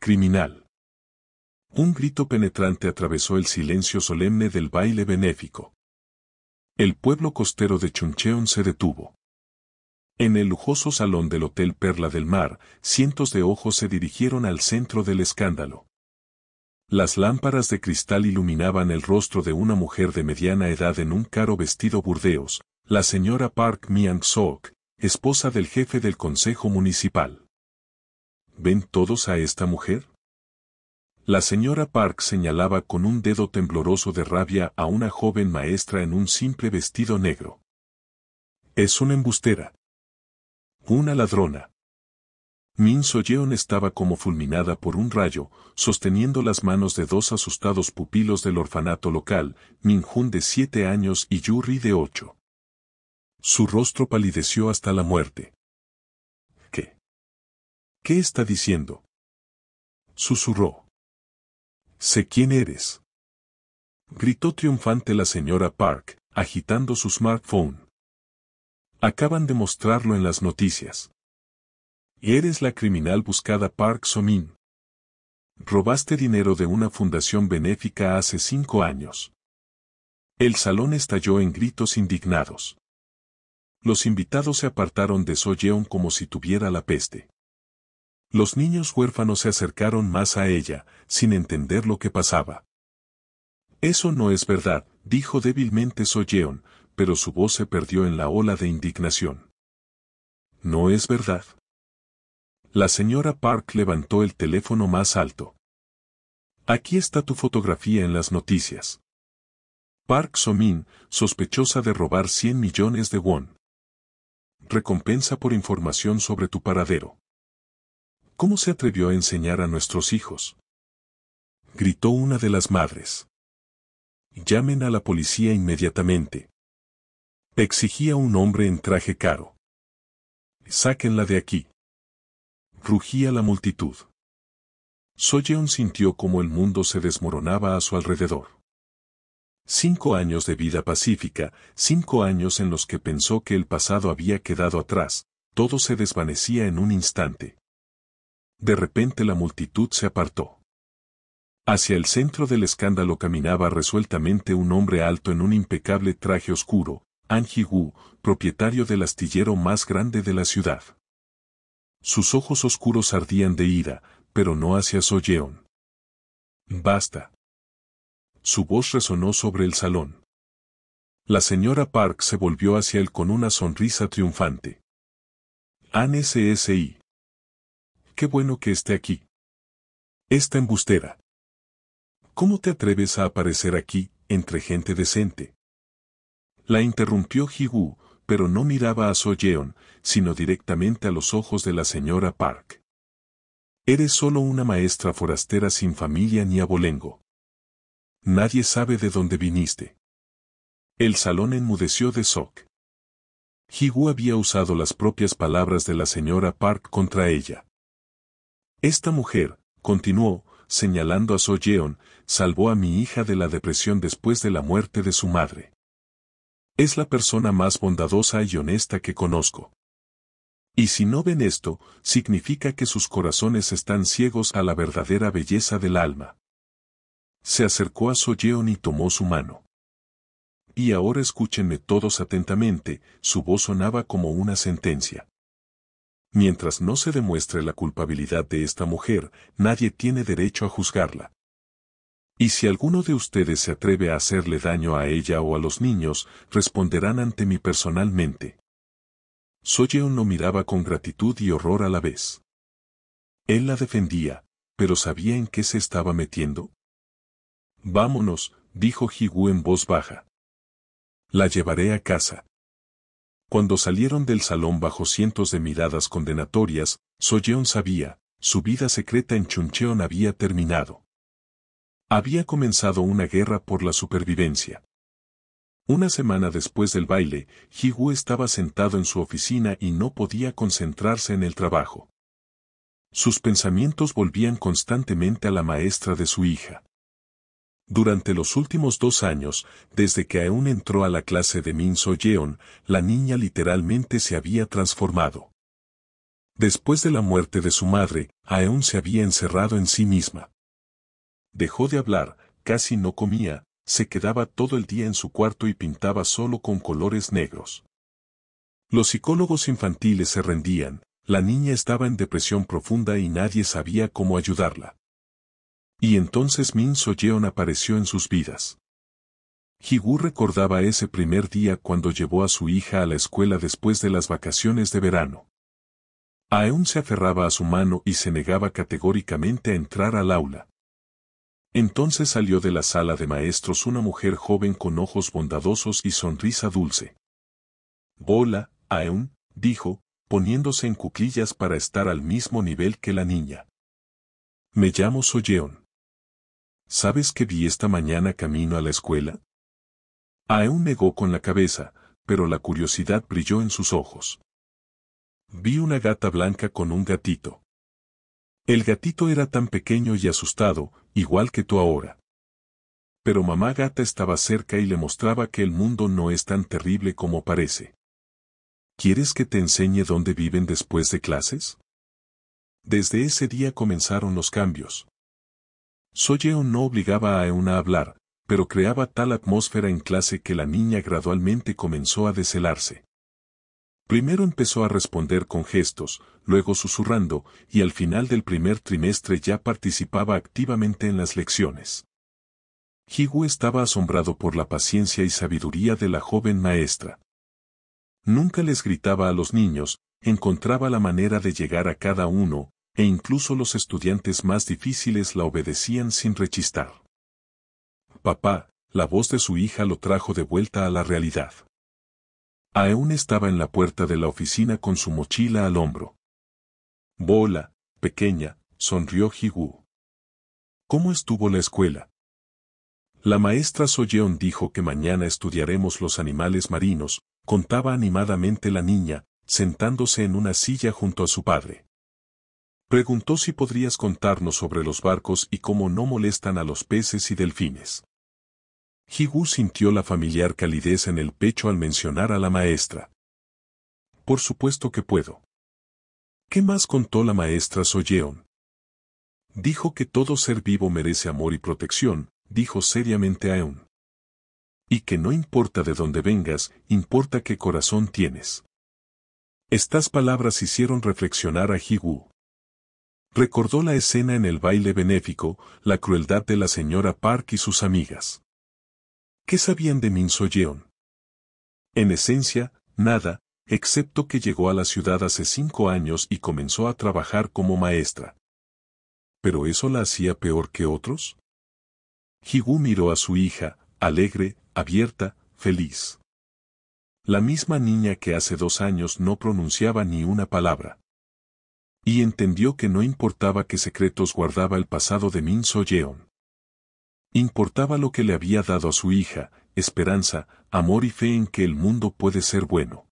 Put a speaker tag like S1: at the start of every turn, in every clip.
S1: Criminal. Un grito penetrante atravesó el silencio solemne del baile benéfico. El pueblo costero de Chuncheon se detuvo. En el lujoso salón del Hotel Perla del Mar, cientos de ojos se dirigieron al centro del escándalo. Las lámparas de cristal iluminaban el rostro de una mujer de mediana edad en un caro vestido burdeos, la señora Park Myung-sok, esposa del jefe del consejo municipal. ¿Ven todos a esta mujer? La señora Park señalaba con un dedo tembloroso de rabia a una joven maestra en un simple vestido negro. Es una embustera. Una ladrona. Min So-yeon estaba como fulminada por un rayo, sosteniendo las manos de dos asustados pupilos del orfanato local, Min-hun de 7 años y Yu-ri de 8. Su rostro palideció hasta la muerte. ¿Qué? ¿Qué está diciendo? Susurró. Sé quién eres. Gritó triunfante la señora Park, agitando su smartphone. Acaban de mostrarlo en las noticias. Eres la criminal buscada Park So-min. Robaste dinero de una fundación benéfica hace 5 años. El salón estalló en gritos indignados. Los invitados se apartaron de So-yeon como si tuviera la peste. Los niños huérfanos se acercaron más a ella, sin entender lo que pasaba. Eso no es verdad, dijo débilmente So-yeon, pero su voz se perdió en la ola de indignación. ¿No es verdad? La señora Park levantó el teléfono más alto. Aquí está tu fotografía en las noticias. Park So-min, sospechosa de robar 100 millones de won. Recompensa por información sobre tu paradero. ¿Cómo se atrevió a enseñar a nuestros hijos? Gritó una de las madres. Llamen a la policía inmediatamente. Exigía un hombre en traje caro. Sáquenla de aquí. Rugía la multitud. So-yeon sintió como el mundo se desmoronaba a su alrededor. 5 años de vida pacífica, 5 años en los que pensó que el pasado había quedado atrás, todo se desvanecía en un instante. De repente la multitud se apartó. Hacia el centro del escándalo caminaba resueltamente un hombre alto en un impecable traje oscuro, An Ji-woo, propietario del astillero más grande de la ciudad. Sus ojos oscuros ardían de ira, pero no hacia So-yeon. Basta. Su voz resonó sobre el salón. La señora Park se volvió hacia él con una sonrisa triunfante. An SSI. Qué bueno que esté aquí. Esta embustera. ¿Cómo te atreves a aparecer aquí, entre gente decente? La interrumpió Ji-woo, pero no miraba a So-yeon, sino directamente a los ojos de la señora Park. Eres solo una maestra forastera sin familia ni abolengo. Nadie sabe de dónde viniste. El salón enmudeció de shock. Ji-woo había usado las propias palabras de la señora Park contra ella. Esta mujer, continuó, señalando a So-yeon, salvó a mi hija de la depresión después de la muerte de su madre. Es la persona más bondadosa y honesta que conozco. Y si no ven esto, significa que sus corazones están ciegos a la verdadera belleza del alma. Se acercó a So-yeon y tomó su mano. Y ahora escúchenme todos atentamente, su voz sonaba como una sentencia. Mientras no se demuestre la culpabilidad de esta mujer, nadie tiene derecho a juzgarla. Y si alguno de ustedes se atreve a hacerle daño a ella o a los niños, responderán ante mí personalmente. So-yeon lo miraba con gratitud y horror a la vez. Él la defendía, pero ¿sabía en qué se estaba metiendo? Vámonos, dijo Ji-woo en voz baja. La llevaré a casa. Cuando salieron del salón bajo cientos de miradas condenatorias, So-yeon sabía, su vida secreta en Chuncheon había terminado. Había comenzado una guerra por la supervivencia. Una semana después del baile, Ji-woo estaba sentado en su oficina y no podía concentrarse en el trabajo. Sus pensamientos volvían constantemente a la maestra de su hija. Durante los últimos 2 años, desde que aún entró a la clase de Min So-yeon, la niña literalmente se había transformado. Después de la muerte de su madre, Aeon se había encerrado en sí misma. Dejó de hablar, casi no comía, se quedaba todo el día en su cuarto y pintaba solo con colores negros. Los psicólogos infantiles se rendían, la niña estaba en depresión profunda y nadie sabía cómo ayudarla. Y entonces Min So-yeon apareció en sus vidas. Ji-woo recordaba ese primer día cuando llevó a su hija a la escuela después de las vacaciones de verano. Aeon se aferraba a su mano y se negaba categóricamente a entrar al aula. Entonces salió de la sala de maestros una mujer joven con ojos bondadosos y sonrisa dulce. «Hola, Aeon», dijo, poniéndose en cuclillas para estar al mismo nivel que la niña. «Me llamo So-yeon. ¿Sabes qué vi esta mañana camino a la escuela?» Aeon negó con la cabeza, pero la curiosidad brilló en sus ojos. «Vi una gata blanca con un gatito. El gatito era tan pequeño y asustado, igual que tú ahora. Pero mamá gata estaba cerca y le mostraba que el mundo no es tan terrible como parece. ¿Quieres que te enseñe dónde viven después de clases?» Desde ese día comenzaron los cambios. So-yeon no obligaba a Aeon a hablar, pero creaba tal atmósfera en clase que la niña gradualmente comenzó a descelarse. Primero empezó a responder con gestos, luego susurrando, y al final del primer trimestre ya participaba activamente en las lecciones. Ji-woo estaba asombrado por la paciencia y sabiduría de la joven maestra. Nunca les gritaba a los niños, encontraba la manera de llegar a cada uno, e incluso los estudiantes más difíciles la obedecían sin rechistar. Papá, la voz de su hija lo trajo de vuelta a la realidad. Aeon estaba en la puerta de la oficina con su mochila al hombro. «Hola, pequeña», sonrió Ji-woo. «¿Cómo estuvo la escuela?» La maestra So-yeon dijo que mañana estudiaremos los animales marinos, contaba animadamente la niña, sentándose en una silla junto a su padre. Preguntó si podrías contarnos sobre los barcos y cómo no molestan a los peces y delfines. Ji-woo sintió la familiar calidez en el pecho al mencionar a la maestra. «Por supuesto que puedo». ¿Qué más contó la maestra So-yeon? Dijo que todo ser vivo merece amor y protección, dijo seriamente Aeon. Y que no importa de dónde vengas, importa qué corazón tienes. Estas palabras hicieron reflexionar a Ji-woo. Recordó la escena en el baile benéfico, la crueldad de la señora Park y sus amigas. ¿Qué sabían de Min So-yeon? En esencia, nada, excepto que llegó a la ciudad hace 5 años y comenzó a trabajar como maestra. ¿Pero eso la hacía peor que otros? Ji-woo miró a su hija, alegre, abierta, feliz. La misma niña que hace 2 años no pronunciaba ni una palabra. Y entendió que no importaba qué secretos guardaba el pasado de Min So-yeon. Importaba lo que le había dado a su hija, esperanza, amor y fe en que el mundo puede ser bueno.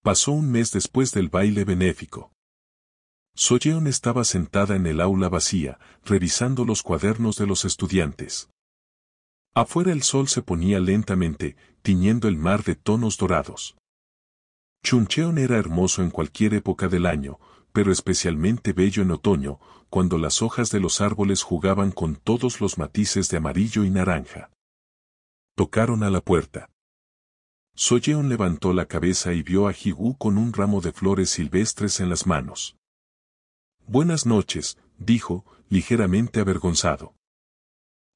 S1: Pasó un mes después del baile benéfico. So-yeon estaba sentada en el aula vacía, revisando los cuadernos de los estudiantes. Afuera el sol se ponía lentamente, tiñendo el mar de tonos dorados. Chuncheon era hermoso en cualquier época del año, pero especialmente bello en otoño, cuando las hojas de los árboles jugaban con todos los matices de amarillo y naranja. Tocaron a la puerta. So-yeon levantó la cabeza y vio a Ji-woo con un ramo de flores silvestres en las manos. «Buenas noches», dijo, ligeramente avergonzado.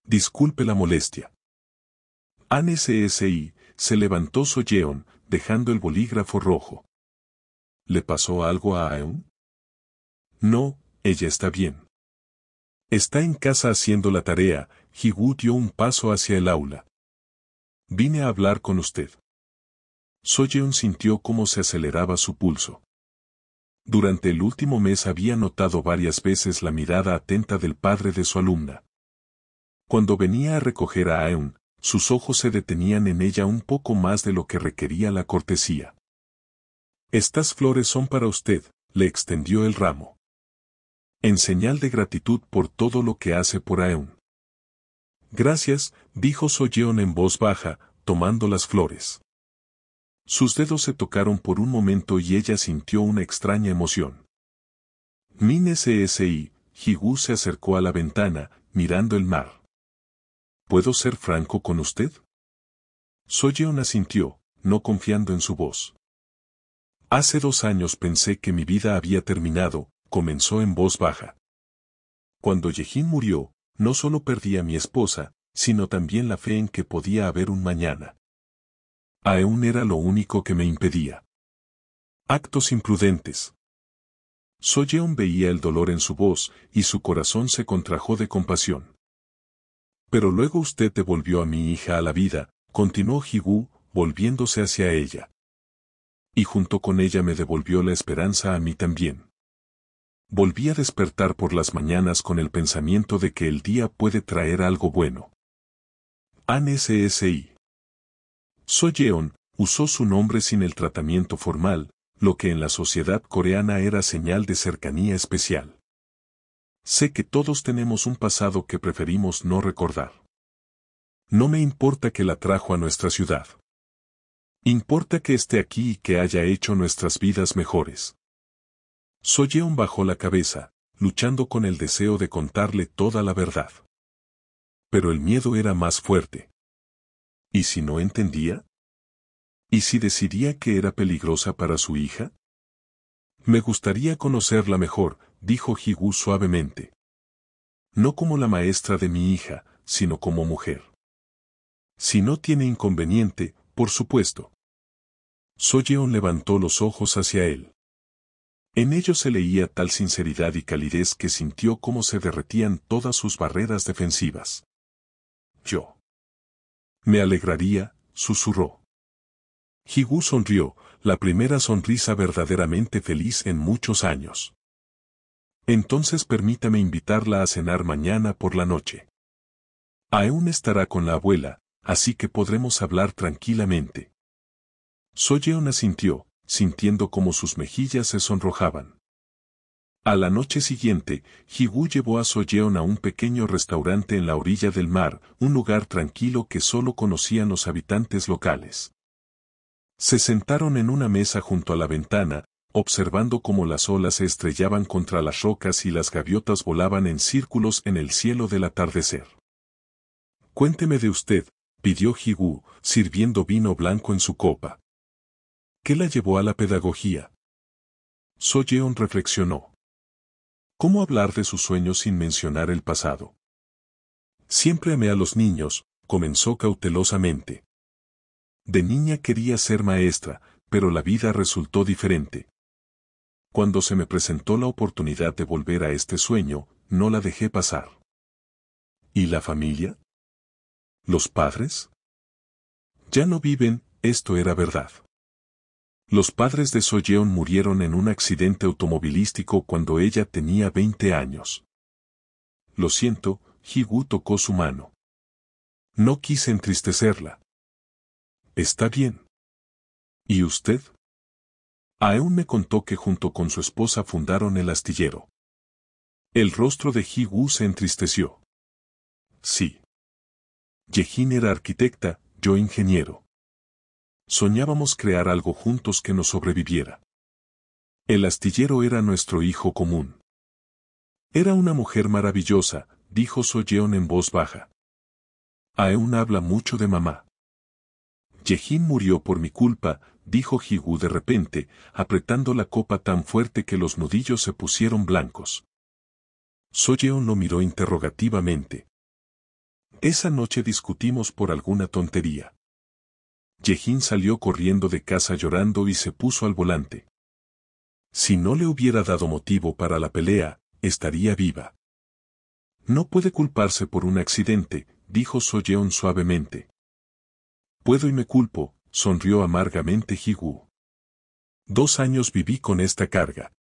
S1: «Disculpe la molestia». «Ansi», se levantó So-yeon, dejando el bolígrafo rojo. «¿Le pasó algo a Aeon?» «No, ella está bien». «Está en casa haciendo la tarea», Ji-woo dio un paso hacia el aula. «Vine a hablar con usted». So-yeon sintió cómo se aceleraba su pulso. Durante el último mes había notado varias veces la mirada atenta del padre de su alumna. Cuando venía a recoger a Aeon, sus ojos se detenían en ella un poco más de lo que requería la cortesía. «Estas flores son para usted», le extendió el ramo. En señal de gratitud por todo lo que hace por Aeon. «Gracias», dijo So-yeon en voz baja, tomando las flores. Sus dedos se tocaron por un momento y ella sintió una extraña emoción. Min SSI, Higu se acercó a la ventana, mirando el mar. ¿Puedo ser franco con usted? Soyeon asintió, no confiando en su voz. Hace 2 años pensé que mi vida había terminado, comenzó en voz baja. Cuando Yejin murió, no solo perdí a mi esposa, sino también la fe en que podía haber un mañana. Aeun era lo único que me impedía. Actos imprudentes. Soyeon veía el dolor en su voz, y su corazón se contrajo de compasión. Pero luego usted devolvió a mi hija a la vida, continuó Higu, volviéndose hacia ella. Y junto con ella me devolvió la esperanza a mí también. Volví a despertar por las mañanas con el pensamiento de que el día puede traer algo bueno. An SSI. Soyeon usó su nombre sin el tratamiento formal, lo que en la sociedad coreana era señal de cercanía especial. Sé que todos tenemos un pasado que preferimos no recordar. No me importa que la trajo a nuestra ciudad. Importa que esté aquí y que haya hecho nuestras vidas mejores. Soyeon bajó la cabeza, luchando con el deseo de contarle toda la verdad. Pero el miedo era más fuerte. ¿Y si no entendía? ¿Y si decidía que era peligrosa para su hija? Me gustaría conocerla mejor, dijo Higu suavemente. No como la maestra de mi hija, sino como mujer. Si no tiene inconveniente, por supuesto. Soyeon levantó los ojos hacia él. En ellos se leía tal sinceridad y calidez que sintió cómo se derretían todas sus barreras defensivas. Yo. Me alegraría, susurró. Higu sonrió, la primera sonrisa verdaderamente feliz en muchos años. Entonces permítame invitarla a cenar mañana por la noche. Aeun estará con la abuela, así que podremos hablar tranquilamente. Soyeon asintió, sintiendo cómo sus mejillas se sonrojaban. A la noche siguiente, Higu llevó a Soyeon a un pequeño restaurante en la orilla del mar, un lugar tranquilo que solo conocían los habitantes locales. Se sentaron en una mesa junto a la ventana, observando cómo las olas se estrellaban contra las rocas y las gaviotas volaban en círculos en el cielo del atardecer. Cuénteme de usted, pidió Higu, sirviendo vino blanco en su copa. ¿Qué la llevó a la pedagogía? Soyeon reflexionó. ¿Cómo hablar de sus sueños sin mencionar el pasado? Siempre amé a los niños, comenzó cautelosamente. De niña quería ser maestra, pero la vida resultó diferente. Cuando se me presentó la oportunidad de volver a este sueño, no la dejé pasar. ¿Y la familia? ¿Los padres? Ya no viven, esto era verdad. Los padres de Soyeon murieron en un accidente automovilístico cuando ella tenía 20 años. Lo siento, Higu tocó su mano. No quise entristecerla. Está bien. ¿Y usted? Aeun me contó que junto con su esposa fundaron el astillero. El rostro de Higu se entristeció. Sí. Yejin era arquitecta, yo ingeniero. Soñábamos crear algo juntos que nos sobreviviera. El astillero era nuestro hijo común. Era una mujer maravillosa, dijo Soyeon en voz baja. Aeun habla mucho de mamá. Yejin murió por mi culpa, dijo Higu de repente, apretando la copa tan fuerte que los nudillos se pusieron blancos. Soyeon lo miró interrogativamente. Esa noche discutimos por alguna tontería. Yejin salió corriendo de casa llorando y se puso al volante. Si no le hubiera dado motivo para la pelea, estaría viva. No puede culparse por un accidente, dijo Soyeon suavemente. Puedo y me culpo, sonrió amargamente Higu. 2 años viví con esta carga.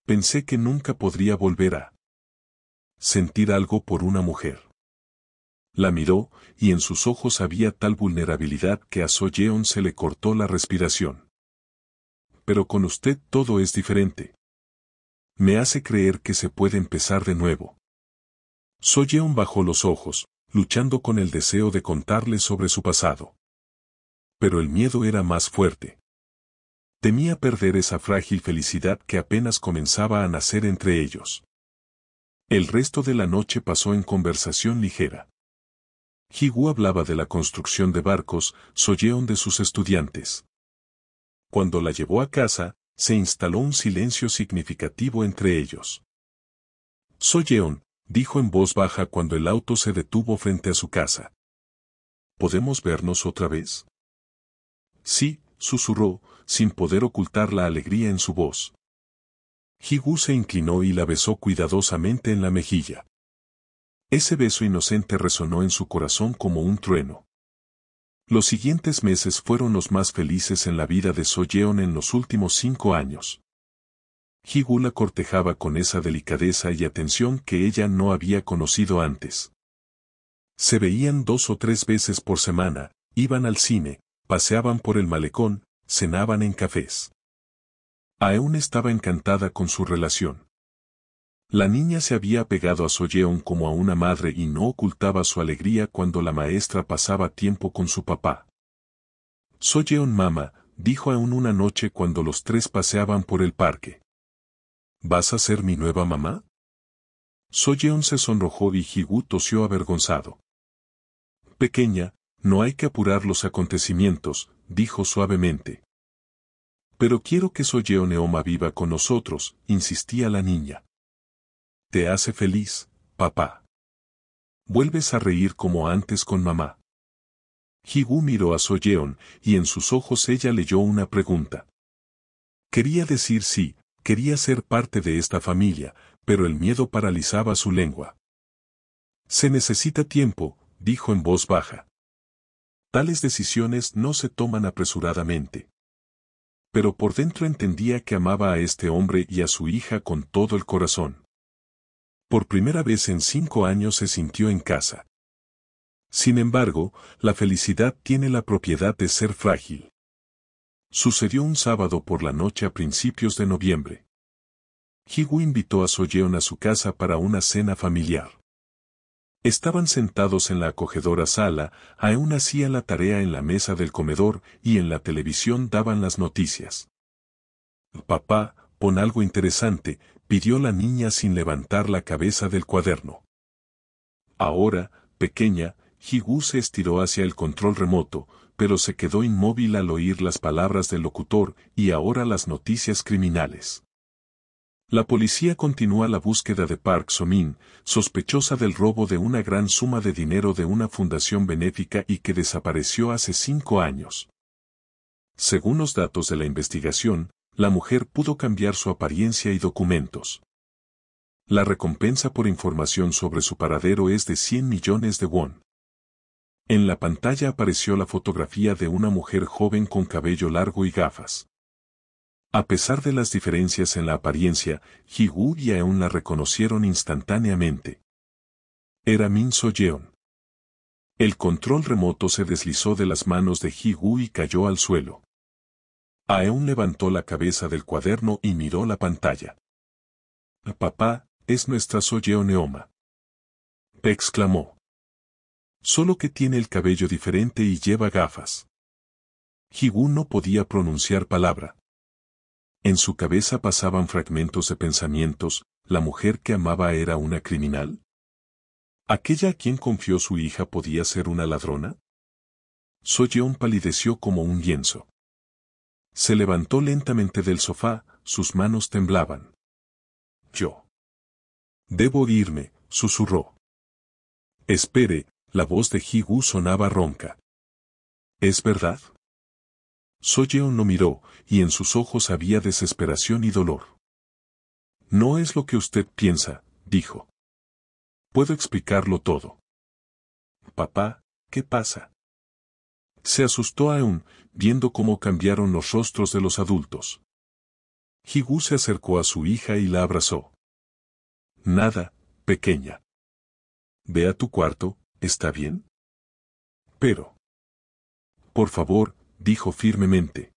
S1: Pensé que nunca podría volver a sentir algo por una mujer. La miró, y en sus ojos había tal vulnerabilidad que a Soyeon se le cortó la respiración. Pero con usted todo es diferente. Me hace creer que se puede empezar de nuevo. Soyeon bajó los ojos, luchando con el deseo de contarle sobre su pasado. Pero el miedo era más fuerte. Temía perder esa frágil felicidad que apenas comenzaba a nacer entre ellos. El resto de la noche pasó en conversación ligera. Ji-woo hablaba de la construcción de barcos, So-yeon de sus estudiantes. Cuando la llevó a casa, se instaló un silencio significativo entre ellos. So-yeon, dijo en voz baja cuando el auto se detuvo frente a su casa. ¿Podemos vernos otra vez? Sí, susurró, sin poder ocultar la alegría en su voz. Ji-woo se inclinó y la besó cuidadosamente en la mejilla. Ese beso inocente resonó en su corazón como un trueno. Los siguientes meses fueron los más felices en la vida de So-yeon en los últimos 5 años. Ji-woo la cortejaba con esa delicadeza y atención que ella no había conocido antes. Se veían 2 o 3 veces por semana, iban al cine, paseaban por el malecón, cenaban en cafés. Aeun estaba encantada con su relación. La niña se había apegado a So-yeon como a una madre y no ocultaba su alegría cuando la maestra pasaba tiempo con su papá. So-yeon mamá, dijo Aeun una noche cuando los tres paseaban por el parque. ¿Vas a ser mi nueva mamá? So-yeon se sonrojó y Ji-woo tosió avergonzado. Pequeña, no hay que apurar los acontecimientos, dijo suavemente. Pero quiero que So-yeon Eoma viva con nosotros, insistía la niña. ¿Te hace feliz, papá? ¿Vuelves a reír como antes con mamá? Ji-woo miró a So-yeon, y en sus ojos ella leyó una pregunta. Quería decir sí, quería ser parte de esta familia, pero el miedo paralizaba su lengua. Se necesita tiempo, dijo en voz baja. Tales decisiones no se toman apresuradamente. Pero por dentro entendía que amaba a este hombre y a su hija con todo el corazón. Por primera vez en 5 años se sintió en casa. Sin embargo, la felicidad tiene la propiedad de ser frágil. Sucedió un sábado por la noche a principios de noviembre. Ji-woo invitó a So-yeon a su casa para una cena familiar. Estaban sentados en la acogedora sala, Aeun hacía la tarea en la mesa del comedor y en la televisión daban las noticias. Papá, pon algo interesante, pidió la niña sin levantar la cabeza del cuaderno. Ahora, pequeña, Ji-woo se estiró hacia el control remoto, pero se quedó inmóvil al oír las palabras del locutor y ahora las noticias criminales. La policía continúa la búsqueda de Park So-min, sospechosa del robo de una gran suma de dinero de una fundación benéfica y que desapareció hace 5 años. Según los datos de la investigación, la mujer pudo cambiar su apariencia y documentos. La recompensa por información sobre su paradero es de 100 millones de won. En la pantalla apareció la fotografía de una mujer joven con cabello largo y gafas. A pesar de las diferencias en la apariencia, Ji-woo y Aeun la reconocieron instantáneamente. Era Min So-yeon. El control remoto se deslizó de las manos de Ji-woo y cayó al suelo. Aeun levantó la cabeza del cuaderno y miró la pantalla. «Papá, es nuestra So-yeon Eoma», exclamó. «Solo que tiene el cabello diferente y lleva gafas». Ji-woo no podía pronunciar palabra. En su cabeza pasaban fragmentos de pensamientos, ¿la mujer que amaba era una criminal? ¿Aquella a quien confió su hija podía ser una ladrona? So-yeon palideció como un lienzo. Se levantó lentamente del sofá, sus manos temblaban. «Yo debo irme», susurró. «Espere», la voz de Ji-woo sonaba ronca. «¿Es verdad?» So-yeon lo miró, y en sus ojos había desesperación y dolor. «No es lo que usted piensa», dijo. «Puedo explicarlo todo». «Papá, ¿qué pasa?» Se asustó Aeun, viendo cómo cambiaron los rostros de los adultos. Ji-woo se acercó a su hija y la abrazó. «Nada, pequeña. Ve a tu cuarto, ¿está bien?» «Pero». «Por favor», dijo firmemente.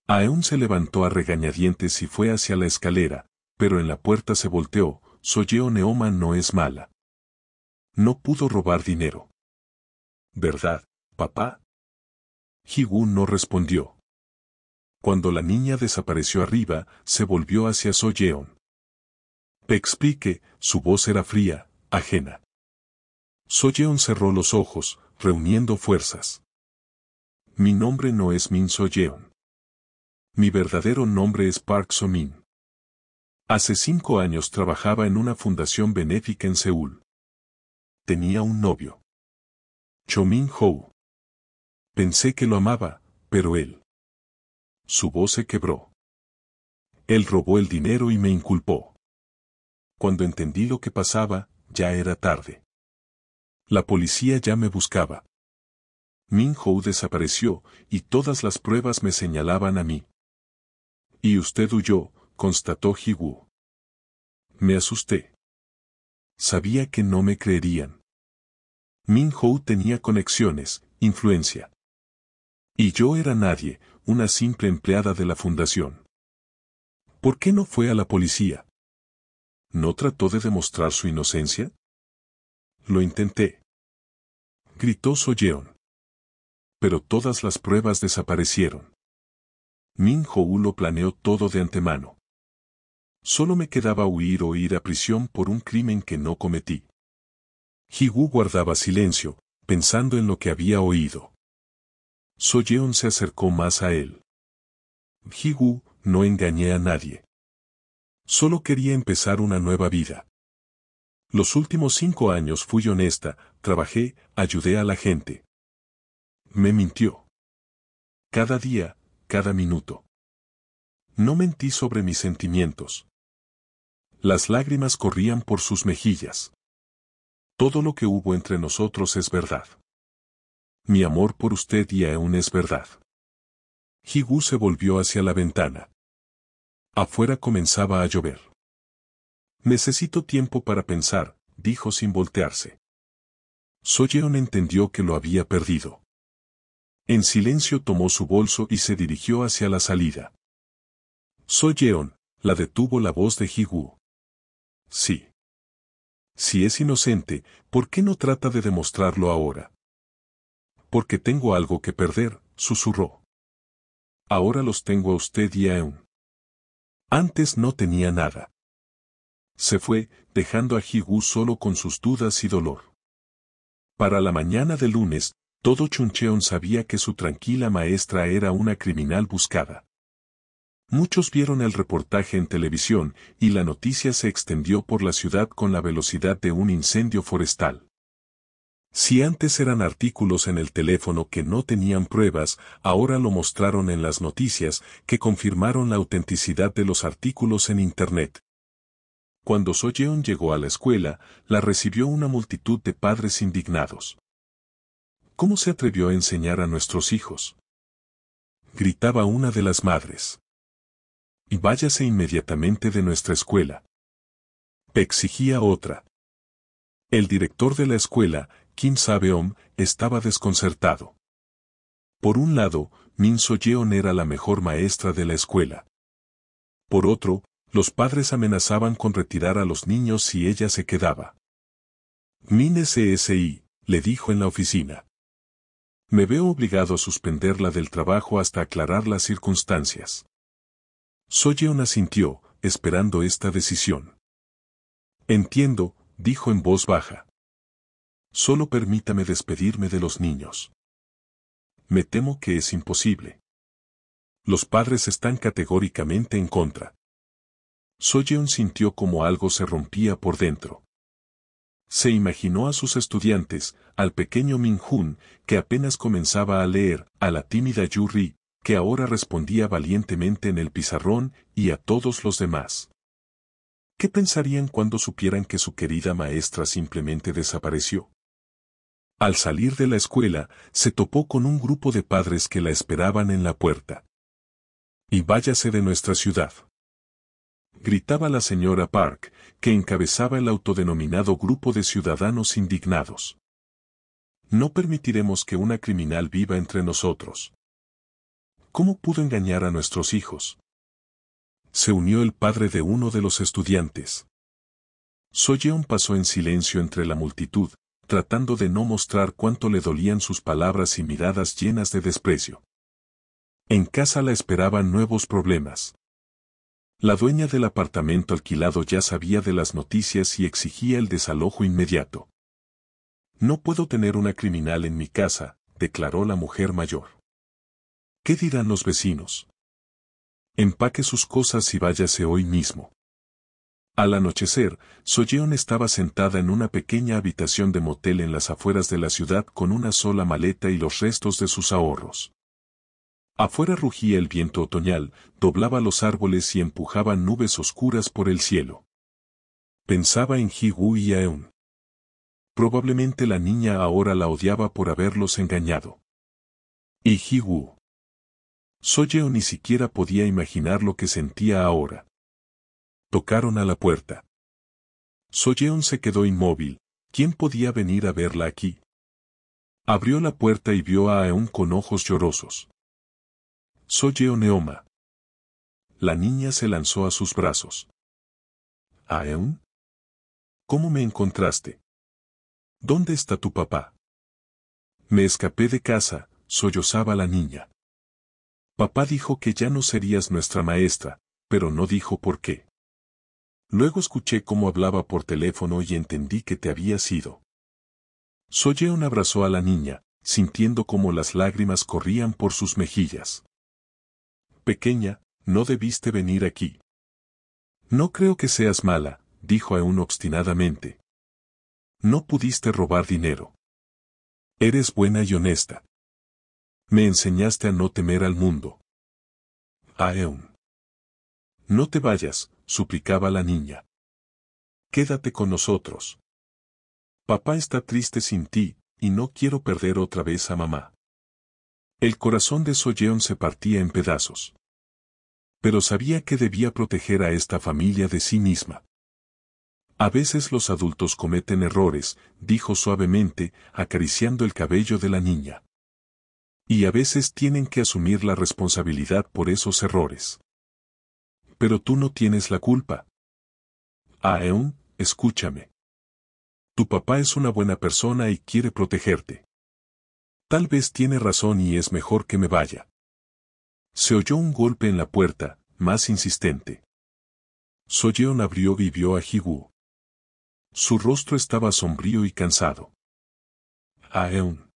S1: Aeun se levantó a regañadientes y fue hacia la escalera, pero en la puerta se volteó. So-yeon Eoma no es mala. No pudo robar dinero. ¿Verdad, papá? Ji-woo no respondió. Cuando la niña desapareció arriba, se volvió hacia So-yeon. Explique, su voz era fría, ajena. So-yeon cerró los ojos, reuniendo fuerzas. Mi nombre no es Min So-yeon. Mi verdadero nombre es Park So-min. Hace 5 años trabajaba en una fundación benéfica en Seúl. Tenía un novio. Cho Min-ho. Pensé que lo amaba, pero él. Su voz se quebró. Él robó el dinero y me inculpó. Cuando entendí lo que pasaba, ya era tarde. La policía ya me buscaba. Min-ho desapareció, y todas las pruebas me señalaban a mí. Y usted huyó, constató Ji-woo. Me asusté. Sabía que no me creerían. Min-ho tenía conexiones, influencia. Y yo era nadie, una simple empleada de la fundación. ¿Por qué no fue a la policía? ¿No trató de demostrar su inocencia? Lo intenté. Gritó So-yeon. Pero todas las pruebas desaparecieron. Min-ho lo planeó todo de antemano. Solo me quedaba huir o ir a prisión por un crimen que no cometí. Ji-woo guardaba silencio, pensando en lo que había oído. So-yeon se acercó más a él. Ji-woo, no engañé a nadie. Solo quería empezar una nueva vida. Los últimos 5 años fui honesta, trabajé, ayudé a la gente. Me mintió. Cada día, cada minuto. No mentí sobre mis sentimientos. Las lágrimas corrían por sus mejillas. Todo lo que hubo entre nosotros es verdad. Mi amor por usted y aún es verdad. Ji-woo se volvió hacia la ventana. Afuera comenzaba a llover. Necesito tiempo para pensar, dijo sin voltearse. So-yeon entendió que lo había perdido. En silencio tomó su bolso y se dirigió hacia la salida. So-yeon, la detuvo la voz de Ji-woo. Sí. Si es inocente, ¿por qué no trata de demostrarlo ahora? Porque tengo algo que perder, susurró. Ahora los tengo a usted y a Eun. Antes no tenía nada. Se fue, dejando a Ji-woo solo con sus dudas y dolor. Para la mañana de lunes, todo Chuncheon sabía que su tranquila maestra era una criminal buscada. Muchos vieron el reportaje en televisión, y la noticia se extendió por la ciudad con la velocidad de un incendio forestal. Si antes eran artículos en el teléfono que no tenían pruebas, ahora lo mostraron en las noticias, que confirmaron la autenticidad de los artículos en Internet. Cuando So-yeon llegó a la escuela, la recibió una multitud de padres indignados. ¿Cómo se atrevió a enseñar a nuestros hijos?, gritaba una de las madres. Y váyase inmediatamente de nuestra escuela, exigía otra. El director de la escuela, Kim Sabeom, estaba desconcertado. Por un lado, Min So-yeon era la mejor maestra de la escuela. Por otro, los padres amenazaban con retirar a los niños si ella se quedaba. Min SSI, le dijo en la oficina. Me veo obligado a suspenderla del trabajo hasta aclarar las circunstancias. So-yeon asintió, esperando esta decisión. Entiendo, dijo en voz baja. Solo permítame despedirme de los niños. Me temo que es imposible. Los padres están categóricamente en contra. So-yeon sintió como algo se rompía por dentro. Se imaginó a sus estudiantes, al pequeño Min-hun, que apenas comenzaba a leer, a la tímida Yu-ri, que ahora respondía valientemente en el pizarrón, y a todos los demás. ¿Qué pensarían cuando supieran que su querida maestra simplemente desapareció? Al salir de la escuela, se topó con un grupo de padres que la esperaban en la puerta. Y váyase de nuestra ciudad, gritaba la señora Park, que encabezaba el autodenominado grupo de ciudadanos indignados. No permitiremos que una criminal viva entre nosotros. ¿Cómo pudo engañar a nuestros hijos? Se unió el padre de uno de los estudiantes. So-yeon pasó en silencio entre la multitud, tratando de no mostrar cuánto le dolían sus palabras y miradas llenas de desprecio. En casa la esperaban nuevos problemas. La dueña del apartamento alquilado ya sabía de las noticias y exigía el desalojo inmediato. No puedo tener una criminal en mi casa, declaró la mujer mayor. ¿Qué dirán los vecinos? Empaque sus cosas y váyase hoy mismo. Al anochecer, So-yeon estaba sentada en una pequeña habitación de motel en las afueras de la ciudad con una sola maleta y los restos de sus ahorros. Afuera rugía el viento otoñal, doblaba los árboles y empujaba nubes oscuras por el cielo. Pensaba en Ji-woo y Aeun. Probablemente la niña ahora la odiaba por haberlos engañado. Y Ji-woo. So-yeon ni siquiera podía imaginar lo que sentía ahora. Tocaron a la puerta. So-yeon se quedó inmóvil. ¿Quién podía venir a verla aquí? Abrió la puerta y vio a Aeun con ojos llorosos. So-yeon Eoma. La niña se lanzó a sus brazos. ¿Aeun? ¿Cómo me encontraste? ¿Dónde está tu papá? Me escapé de casa, sollozaba la niña. Papá dijo que ya no serías nuestra maestra, pero no dijo por qué. Luego escuché cómo hablaba por teléfono y entendí que te habías ido. So-yeon abrazó a la niña, sintiendo cómo las lágrimas corrían por sus mejillas. Pequeña, no debiste venir aquí. No creo que seas mala, dijo Aeun obstinadamente. No pudiste robar dinero. Eres buena y honesta. Me enseñaste a no temer al mundo. Aeun. No te vayas, suplicaba la niña. Quédate con nosotros. Papá está triste sin ti, y no quiero perder otra vez a mamá. El corazón de So-yeon se partía en pedazos. Pero sabía que debía proteger a esta familia de sí misma. A veces los adultos cometen errores, dijo suavemente, acariciando el cabello de la niña. Y a veces tienen que asumir la responsabilidad por esos errores. Pero tú no tienes la culpa. Aeun, escúchame. Tu papá es una buena persona y quiere protegerte. Tal vez tiene razón y es mejor que me vaya. Se oyó un golpe en la puerta, más insistente. So-yeon abrió y vio a Ji-woo. Su rostro estaba sombrío y cansado. Aeun.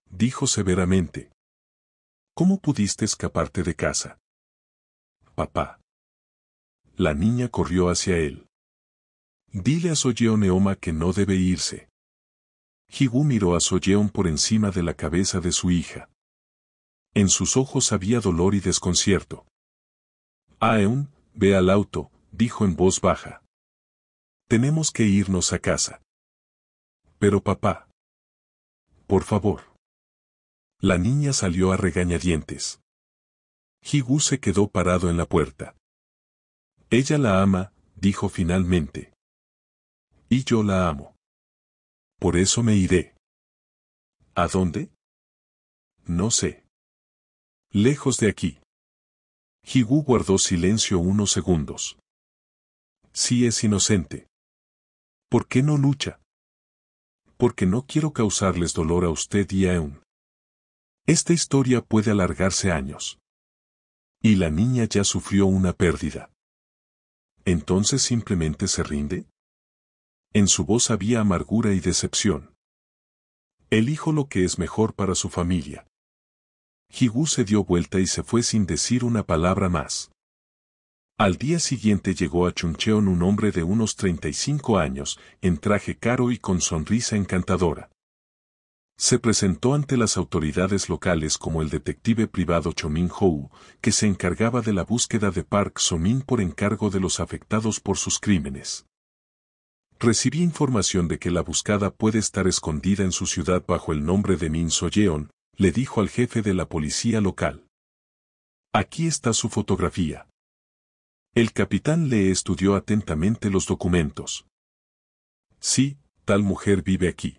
S1: Dijo severamente. ¿Cómo pudiste escaparte de casa? Papá. La niña corrió hacia él. Dile a So-yeon Eoma que no debe irse. Ji-woo miró a So-yeon por encima de la cabeza de su hija. En sus ojos había dolor y desconcierto. Aeun, ve al auto, dijo en voz baja. Tenemos que irnos a casa. Pero papá. Por favor. La niña salió a regañadientes. Ji-woo se quedó parado en la puerta. Ella la ama, dijo finalmente. Y yo la amo. Por eso me iré. ¿A dónde? No sé. Lejos de aquí. Ji-woo guardó silencio unos segundos. Sí es inocente. ¿Por qué no lucha? Porque no quiero causarles dolor a usted y a Eun. Esta historia puede alargarse años. Y la niña ya sufrió una pérdida. ¿Entonces simplemente se rinde? En su voz había amargura y decepción. Elijo lo que es mejor para su familia. Ji-woo se dio vuelta y se fue sin decir una palabra más. Al día siguiente llegó a Chuncheon un hombre de unos 35 años, en traje caro y con sonrisa encantadora. Se presentó ante las autoridades locales como el detective privado Cho Min-ho, que se encargaba de la búsqueda de Park So-min por encargo de los afectados por sus crímenes. Recibí información de que la buscada puede estar escondida en su ciudad bajo el nombre de Min So-yeon, le dijo al jefe de la policía local. Aquí está su fotografía. El capitán le estudió atentamente los documentos. Sí, tal mujer vive aquí.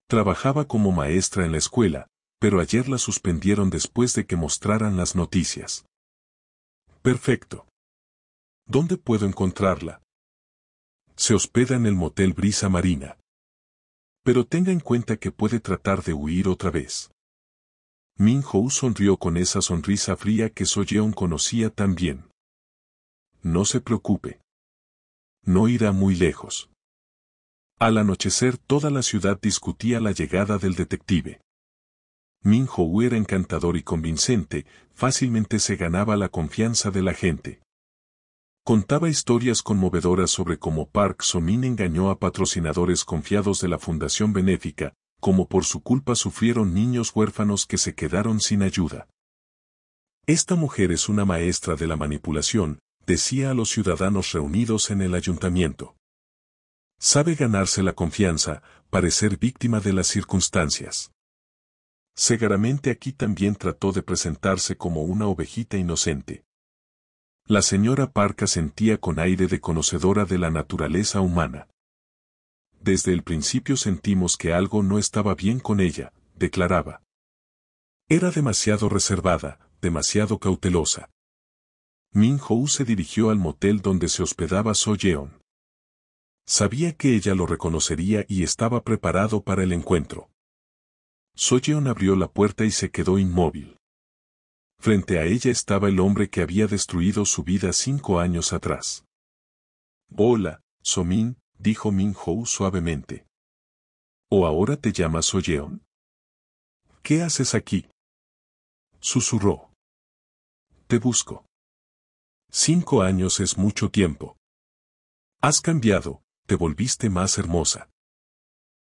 S1: Trabajaba como maestra en la escuela, pero ayer la suspendieron después de que mostraran las noticias. Perfecto. ¿Dónde puedo encontrarla? Se hospeda en el motel Brisa Marina. Pero tenga en cuenta que puede tratar de huir otra vez. Min-ho sonrió con esa sonrisa fría que So-yeon conocía tan bien. No se preocupe. No irá muy lejos. Al anochecer toda la ciudad discutía la llegada del detective. Min-ho era encantador y convincente, fácilmente se ganaba la confianza de la gente. Contaba historias conmovedoras sobre cómo Park So-min engañó a patrocinadores confiados de la fundación benéfica, cómo por su culpa sufrieron niños huérfanos que se quedaron sin ayuda. Esta mujer es una maestra de la manipulación, decía a los ciudadanos reunidos en el ayuntamiento. Sabe ganarse la confianza, parecer víctima de las circunstancias. Seguramente aquí también trató de presentarse como una ovejita inocente. La señora Park sentía con aire de conocedora de la naturaleza humana. Desde el principio sentimos que algo no estaba bien con ella, declaraba. Era demasiado reservada, demasiado cautelosa. Min-ho se dirigió al motel donde se hospedaba So-yeon. Sabía que ella lo reconocería y estaba preparado para el encuentro. So-yeon abrió la puerta y se quedó inmóvil. Frente a ella estaba el hombre que había destruido su vida 5 años atrás. Hola, So-min, dijo Min-ho suavemente. ¿O ahora te llamas So-yeon? ¿Qué haces aquí? Susurró. Te busco. 5 años es mucho tiempo. Has cambiado, te volviste más hermosa.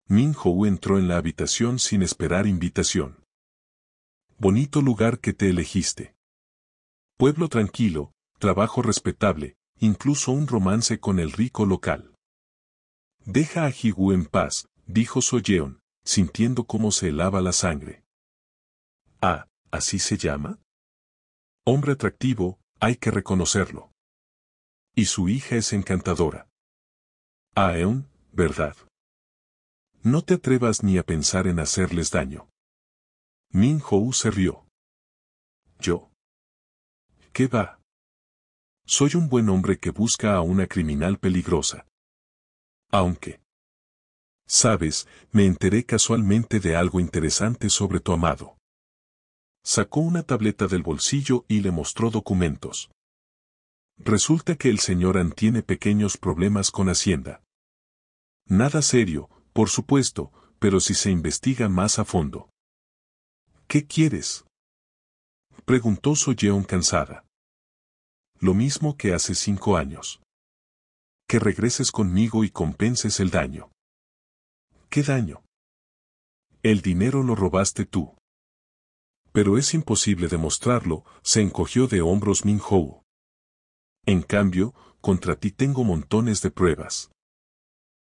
S1: Min-ho entró en la habitación sin esperar invitación. Bonito lugar que te elegiste. Pueblo tranquilo, trabajo respetable, incluso un romance con el rico local. Deja a Ji-woo en paz, dijo So-yeon, sintiendo cómo se helaba la sangre. Ah, ¿así se llama? Hombre atractivo, hay que reconocerlo. Y su hija es encantadora. Ah, Eun, ¿verdad? No te atrevas ni a pensar en hacerles daño. Min-ho se rió. ¿Yo? ¿Qué va? Soy un buen hombre que busca a una criminal peligrosa. Aunque. Sabes, me enteré casualmente de algo interesante sobre tu amado. Sacó una tableta del bolsillo y le mostró documentos. Resulta que el señor An tiene pequeños problemas con Hacienda. Nada serio, por supuesto, pero si se investiga más a fondo. ¿Qué quieres? Preguntó So-yeon cansada. Lo mismo que hace 5 años. Que regreses conmigo y compenses el daño. ¿Qué daño? El dinero lo robaste tú. Pero es imposible demostrarlo, se encogió de hombros Min-ho. En cambio, contra ti tengo montones de pruebas.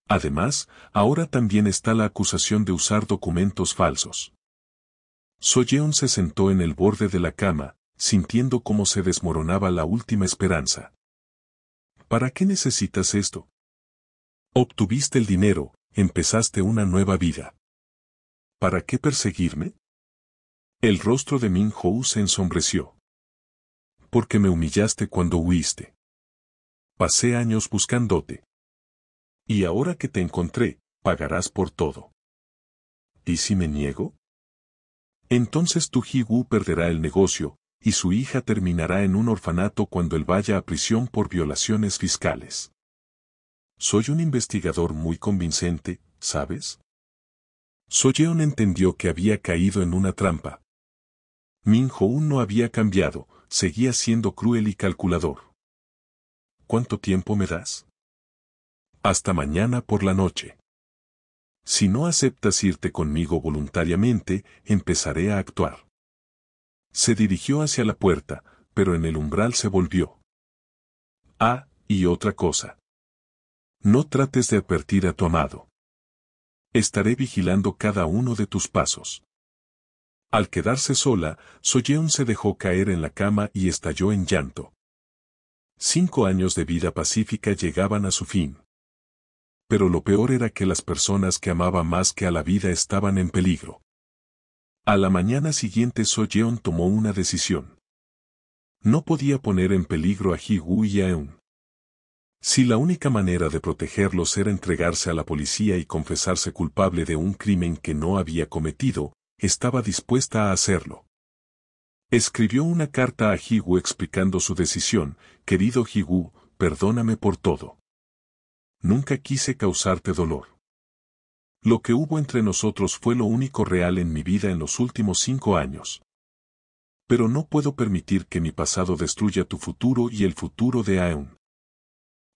S1: Además, ahora también está la acusación de usar documentos falsos. So-yeon se sentó en el borde de la cama, sintiendo cómo se desmoronaba la última esperanza. ¿Para qué necesitas esto? Obtuviste el dinero, empezaste una nueva vida. ¿Para qué perseguirme? El rostro de Min-ho se ensombreció. Porque me humillaste cuando huiste. Pasé años buscándote. Y ahora que te encontré, pagarás por todo. ¿Y si me niego? Entonces tu Ji-woo perderá el negocio, y su hija terminará en un orfanato cuando él vaya a prisión por violaciones fiscales. Soy un investigador muy convincente, ¿sabes? So-yeon entendió que había caído en una trampa. Min-ho no había cambiado, seguía siendo cruel y calculador. ¿Cuánto tiempo me das? Hasta mañana por la noche. Si no aceptas irte conmigo voluntariamente, empezaré a actuar. Se dirigió hacia la puerta, pero en el umbral se volvió. Ah, y otra cosa. No trates de advertir a tu amado. Estaré vigilando cada uno de tus pasos. Al quedarse sola, So-yeon se dejó caer en la cama y estalló en llanto. 5 años de vida pacífica llegaban a su fin. Pero lo peor era que las personas que amaba más que a la vida estaban en peligro. A la mañana siguiente So-yeon tomó una decisión. No podía poner en peligro a Ji-woo y a Eun. Si la única manera de protegerlos era entregarse a la policía y confesarse culpable de un crimen que no había cometido, estaba dispuesta a hacerlo. Escribió una carta a Hee-woo explicando su decisión: querido Hee-woo, perdóname por todo. Nunca quise causarte dolor. Lo que hubo entre nosotros fue lo único real en mi vida en los últimos 5 años. Pero no puedo permitir que mi pasado destruya tu futuro y el futuro de Aeun.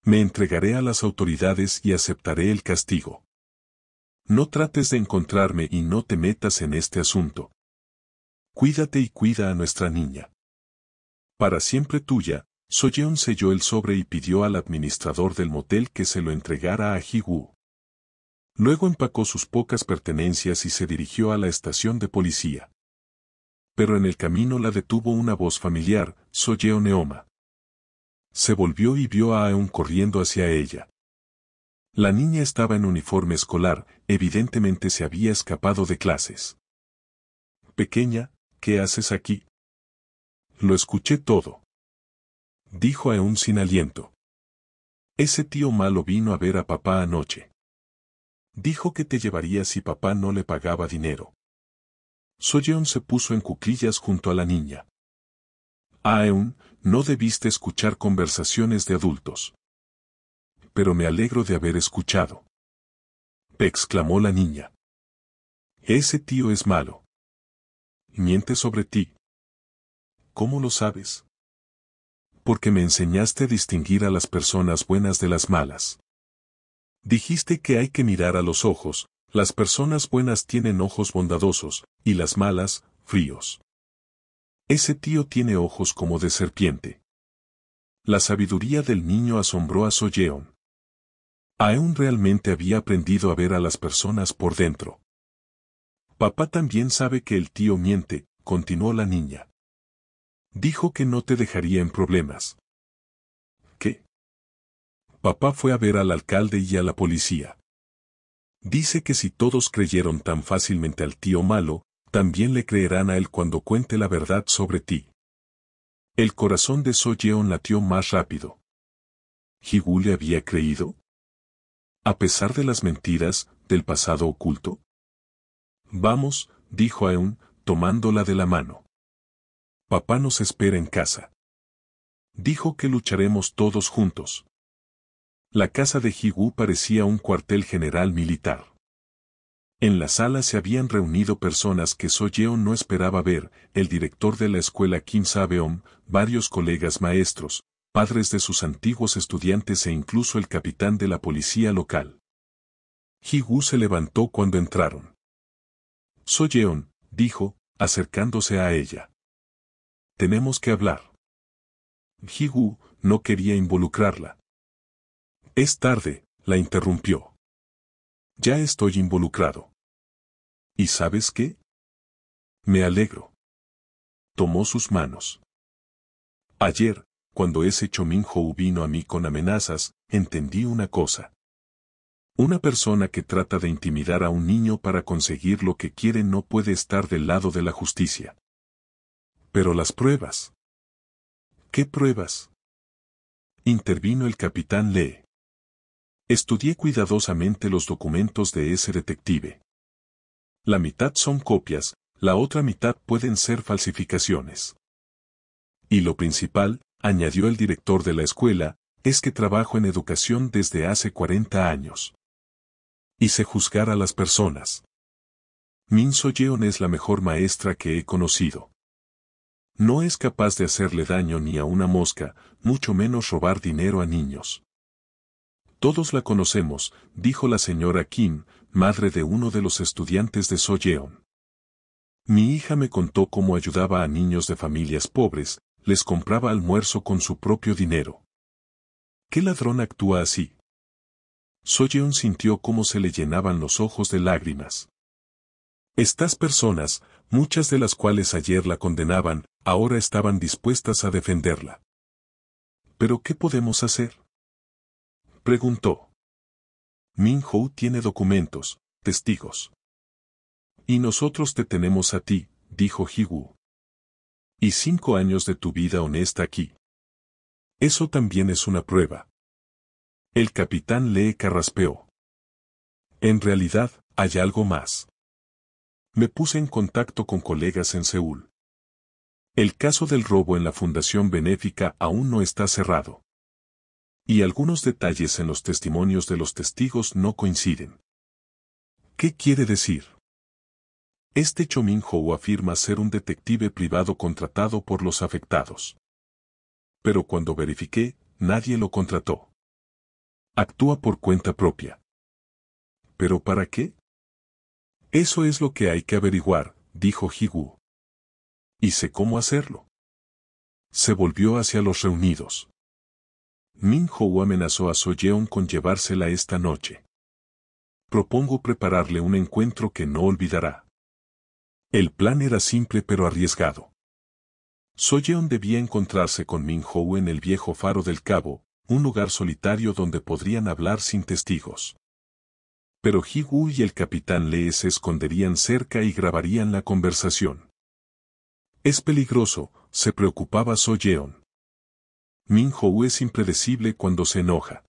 S1: Me entregaré a las autoridades y aceptaré el castigo. No trates de encontrarme y no te metas en este asunto. Cuídate y cuida a nuestra niña. Para siempre tuya. Soyeon selló el sobre y pidió al administrador del motel que se lo entregara a Hee-woo. Luego empacó sus pocas pertenencias y se dirigió a la estación de policía. Pero en el camino la detuvo una voz familiar: Soyeon Eoma. Se volvió y vio a Aeun corriendo hacia ella. La niña estaba en uniforme escolar, evidentemente se había escapado de clases. Pequeña, ¿qué haces aquí? Lo escuché todo, dijo Aeun sin aliento. Ese tío malo vino a ver a papá anoche. Dijo que te llevaría si papá no le pagaba dinero. Soyeon se puso en cuclillas junto a la niña. Aeun, no debiste escuchar conversaciones de adultos. Pero me alegro de haber escuchado, exclamó la niña. Ese tío es malo. Miente sobre ti. ¿Cómo lo sabes? Porque me enseñaste a distinguir a las personas buenas de las malas. Dijiste que hay que mirar a los ojos: las personas buenas tienen ojos bondadosos, y las malas, fríos. Ese tío tiene ojos como de serpiente. La sabiduría del niño asombró a Soyeon. Aeun realmente había aprendido a ver a las personas por dentro. Papá también sabe que el tío miente, continuó la niña. Dijo que no te dejaría en problemas. ¿Qué? Papá fue a ver al alcalde y a la policía. Dice que si todos creyeron tan fácilmente al tío malo, también le creerán a él cuando cuente la verdad sobre ti. El corazón de Soyeon latió más rápido. ¿Hee-woo le había creído? A pesar de las mentiras, del pasado oculto. Vamos, dijo Aeun, tomándola de la mano. Papá nos espera en casa. Dijo que lucharemos todos juntos. La casa de Hee-woo parecía un cuartel general militar. En la sala se habían reunido personas que Soyeon no esperaba ver: el director de la escuela Kim Sabeom, varios colegas maestros, padres de sus antiguos estudiantes e incluso el capitán de la policía local. Hee-woo se levantó cuando entraron. Soyeon, dijo, acercándose a ella. Tenemos que hablar. Hee-woo no quería involucrarla. Es tarde, la interrumpió. Ya estoy involucrado. ¿Y sabes qué? Me alegro. Tomó sus manos. Ayer, cuando ese Chominho vino a mí con amenazas, entendí una cosa. Una persona que trata de intimidar a un niño para conseguir lo que quiere no puede estar del lado de la justicia. Pero las pruebas. ¿Qué pruebas? Intervino el capitán Lee. Estudié cuidadosamente los documentos de ese detective. La mitad son copias, la otra mitad pueden ser falsificaciones. Y lo principal, añadió el director de la escuela, es que trabajo en educación desde hace 40 años. Y sé juzgar a las personas. Min Soyeon es la mejor maestra que he conocido. No es capaz de hacerle daño ni a una mosca, mucho menos robar dinero a niños. Todos la conocemos, dijo la señora Kim, madre de uno de los estudiantes de Soyeon. Mi hija me contó cómo ayudaba a niños de familias pobres, les compraba almuerzo con su propio dinero. ¿Qué ladrón actúa así? Soyeon sintió cómo se le llenaban los ojos de lágrimas. Estas personas, muchas de las cuales ayer la condenaban, ahora estaban dispuestas a defenderla. ¿Pero qué podemos hacer?, preguntó. Min-ho tiene documentos, testigos. Y nosotros te tenemos a ti, dijo Hee-woo. Y 5 años de tu vida honesta aquí. Eso también es una prueba. El capitán Lee carraspeó. En realidad, hay algo más. Me puse en contacto con colegas en Seúl. El caso del robo en la fundación benéfica aún no está cerrado. Y algunos detalles en los testimonios de los testigos no coinciden. ¿Qué quiere decir? Este Cho Min-ho afirma ser un detective privado contratado por los afectados. Pero cuando verifiqué, nadie lo contrató. Actúa por cuenta propia. ¿Pero para qué? Eso es lo que hay que averiguar, dijo Ji-woo. Y sé cómo hacerlo. Se volvió hacia los reunidos. Min-ho amenazó a So-yeon con llevársela esta noche. Propongo prepararle un encuentro que no olvidará. El plan era simple pero arriesgado. So-yeon debía encontrarse con Min-ho en el viejo faro del Cabo, un lugar solitario donde podrían hablar sin testigos. Pero Ji-woo y el capitán Lee se esconderían cerca y grabarían la conversación. Es peligroso, se preocupaba So-yeon. Min-ho es impredecible cuando se enoja.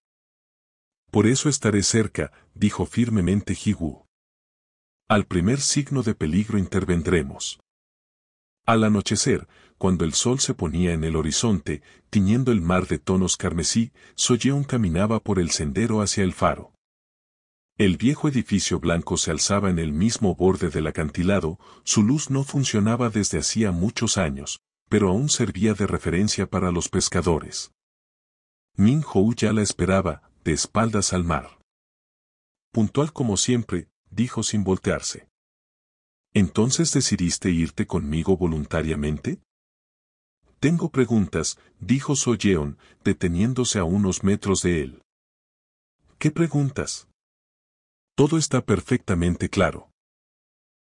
S1: Por eso estaré cerca, dijo firmemente Ji-woo. Al primer signo de peligro intervendremos. Al anochecer, cuando el sol se ponía en el horizonte, tiñendo el mar de tonos carmesí, So-yeon caminaba por el sendero hacia el faro. El viejo edificio blanco se alzaba en el mismo borde del acantilado, su luz no funcionaba desde hacía muchos años, pero aún servía de referencia para los pescadores. Min-ho ya la esperaba, de espaldas al mar. Puntual como siempre, dijo sin voltearse. ¿Entonces decidiste irte conmigo voluntariamente? Tengo preguntas, dijo So-yeon, deteniéndose a unos metros de él. ¿Qué preguntas? Todo está perfectamente claro.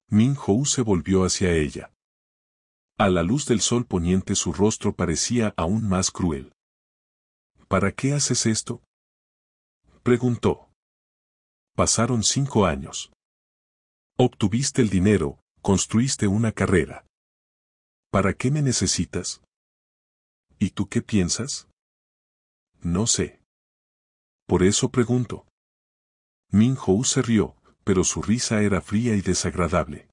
S1: Min-ho se volvió hacia ella. A la luz del sol poniente su rostro parecía aún más cruel. ¿Para qué haces esto? Preguntó. Pasaron 5 años. Obtuviste el dinero, construiste una carrera. ¿Para qué me necesitas? ¿Y tú qué piensas? No sé. Por eso pregunto. Min-ho se rió, pero su risa era fría y desagradable.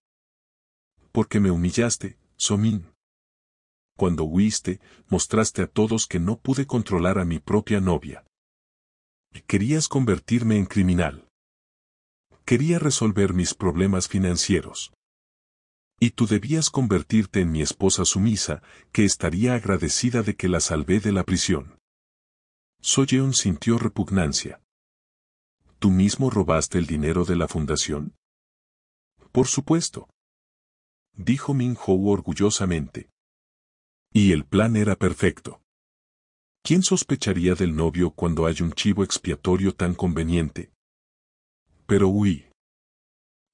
S1: Porque me humillaste, So-min. Cuando huiste, mostraste a todos que no pude controlar a mi propia novia. Querías convertirme en criminal. Quería resolver mis problemas financieros. Y tú debías convertirte en mi esposa sumisa, que estaría agradecida de que la salvé de la prisión. So-yeon sintió repugnancia. ¿Tú mismo robaste el dinero de la fundación? Por supuesto. Dijo Min-ho orgullosamente. Y el plan era perfecto. ¿Quién sospecharía del novio cuando hay un chivo expiatorio tan conveniente? Pero huí.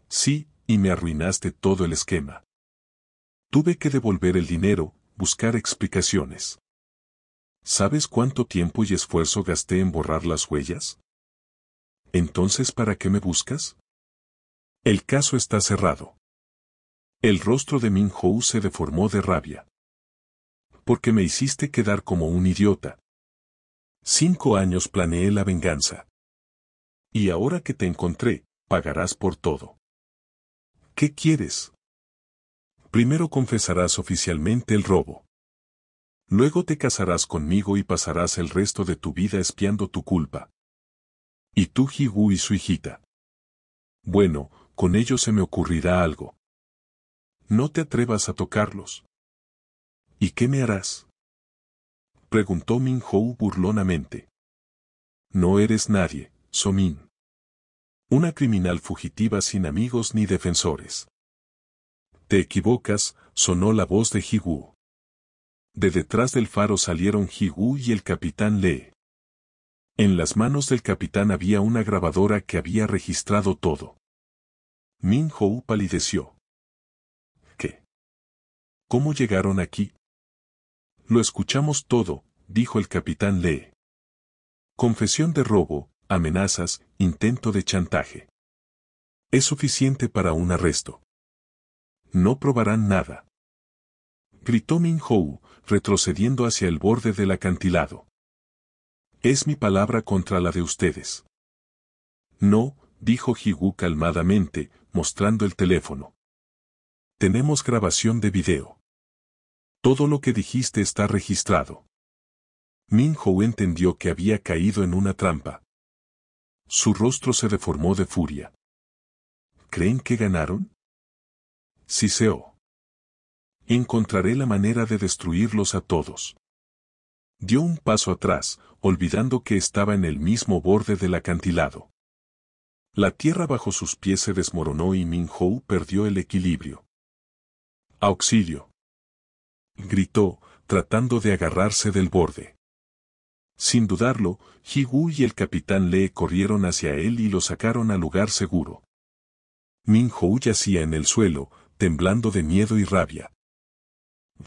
S1: Sí, y me arruinaste todo el esquema. Tuve que devolver el dinero, buscar explicaciones. ¿Sabes cuánto tiempo y esfuerzo gasté en borrar las huellas? ¿Entonces para qué me buscas? El caso está cerrado. El rostro de Min-ho se deformó de rabia. Porque me hiciste quedar como un idiota. 5 años planeé la venganza. Y ahora que te encontré, pagarás por todo. ¿Qué quieres? Primero confesarás oficialmente el robo. Luego te casarás conmigo y pasarás el resto de tu vida espiando tu culpa. Y tú Ji-woo y su hijita. Bueno, con ello se me ocurrirá algo. No te atrevas a tocarlos. ¿Y qué me harás? Preguntó Min-ho burlonamente. No eres nadie, So-min. Una criminal fugitiva sin amigos ni defensores. Te equivocas, sonó la voz de Ji-woo. De detrás del faro salieron Ji-woo y el capitán Lee. En las manos del capitán había una grabadora que había registrado todo. Min-ho palideció. ¿Qué? ¿Cómo llegaron aquí? Lo escuchamos todo, dijo el capitán Lee. Confesión de robo, amenazas, intento de chantaje. Es suficiente para un arresto. No probarán nada. Gritó Min-ho, retrocediendo hacia el borde del acantilado. Es mi palabra contra la de ustedes. No, dijo Ji-woo calmadamente, mostrando el teléfono. Tenemos grabación de video. Todo lo que dijiste está registrado. Min-ho entendió que había caído en una trampa. Su rostro se deformó de furia. ¿Creen que ganaron? Sí, Seo. Encontraré la manera de destruirlos a todos. Dio un paso atrás, olvidando que estaba en el mismo borde del acantilado. La tierra bajo sus pies se desmoronó y Min-ho perdió el equilibrio. ¡Auxilio! Gritó, tratando de agarrarse del borde. Sin dudarlo, Ji-woo y el capitán Lee corrieron hacia él y lo sacaron al lugar seguro. Min-ho yacía en el suelo, temblando de miedo y rabia.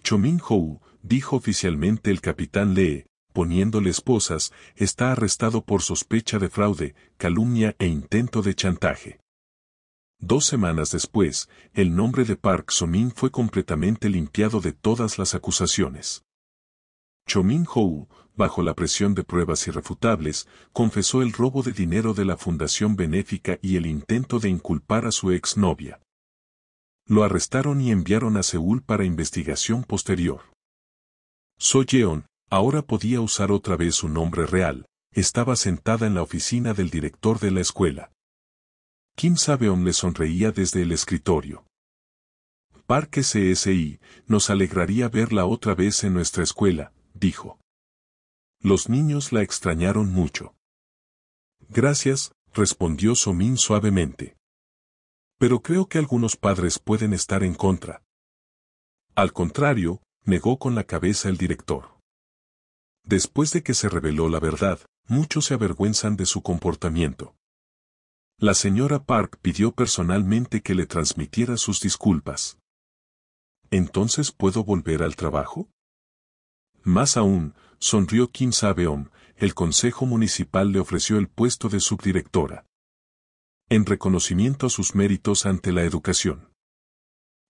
S1: Cho Min-ho, dijo oficialmente el capitán Lee, poniéndole esposas, está arrestado por sospecha de fraude, calumnia e intento de chantaje. 2 semanas después, el nombre de Park So-min fue completamente limpiado de todas las acusaciones. Cho Min-ho, bajo la presión de pruebas irrefutables, confesó el robo de dinero de la fundación benéfica y el intento de inculpar a su exnovia. Lo arrestaron y enviaron a Seúl para investigación posterior. So Yeon, ahora podía usar otra vez su nombre real, estaba sentada en la oficina del director de la escuela. Kim Sabeon le sonreía desde el escritorio. Park SSI, nos alegraría verla otra vez en nuestra escuela, dijo. Los niños la extrañaron mucho. Gracias, respondió So-min suavemente. Pero creo que algunos padres pueden estar en contra. Al contrario, negó con la cabeza el director. Después de que se reveló la verdad, muchos se avergüenzan de su comportamiento. La señora Park pidió personalmente que le transmitiera sus disculpas. ¿Entonces puedo volver al trabajo? Más aún, sonrió Kim Sabeon, el consejo municipal le ofreció el puesto de subdirectora. En reconocimiento a sus méritos ante la educación.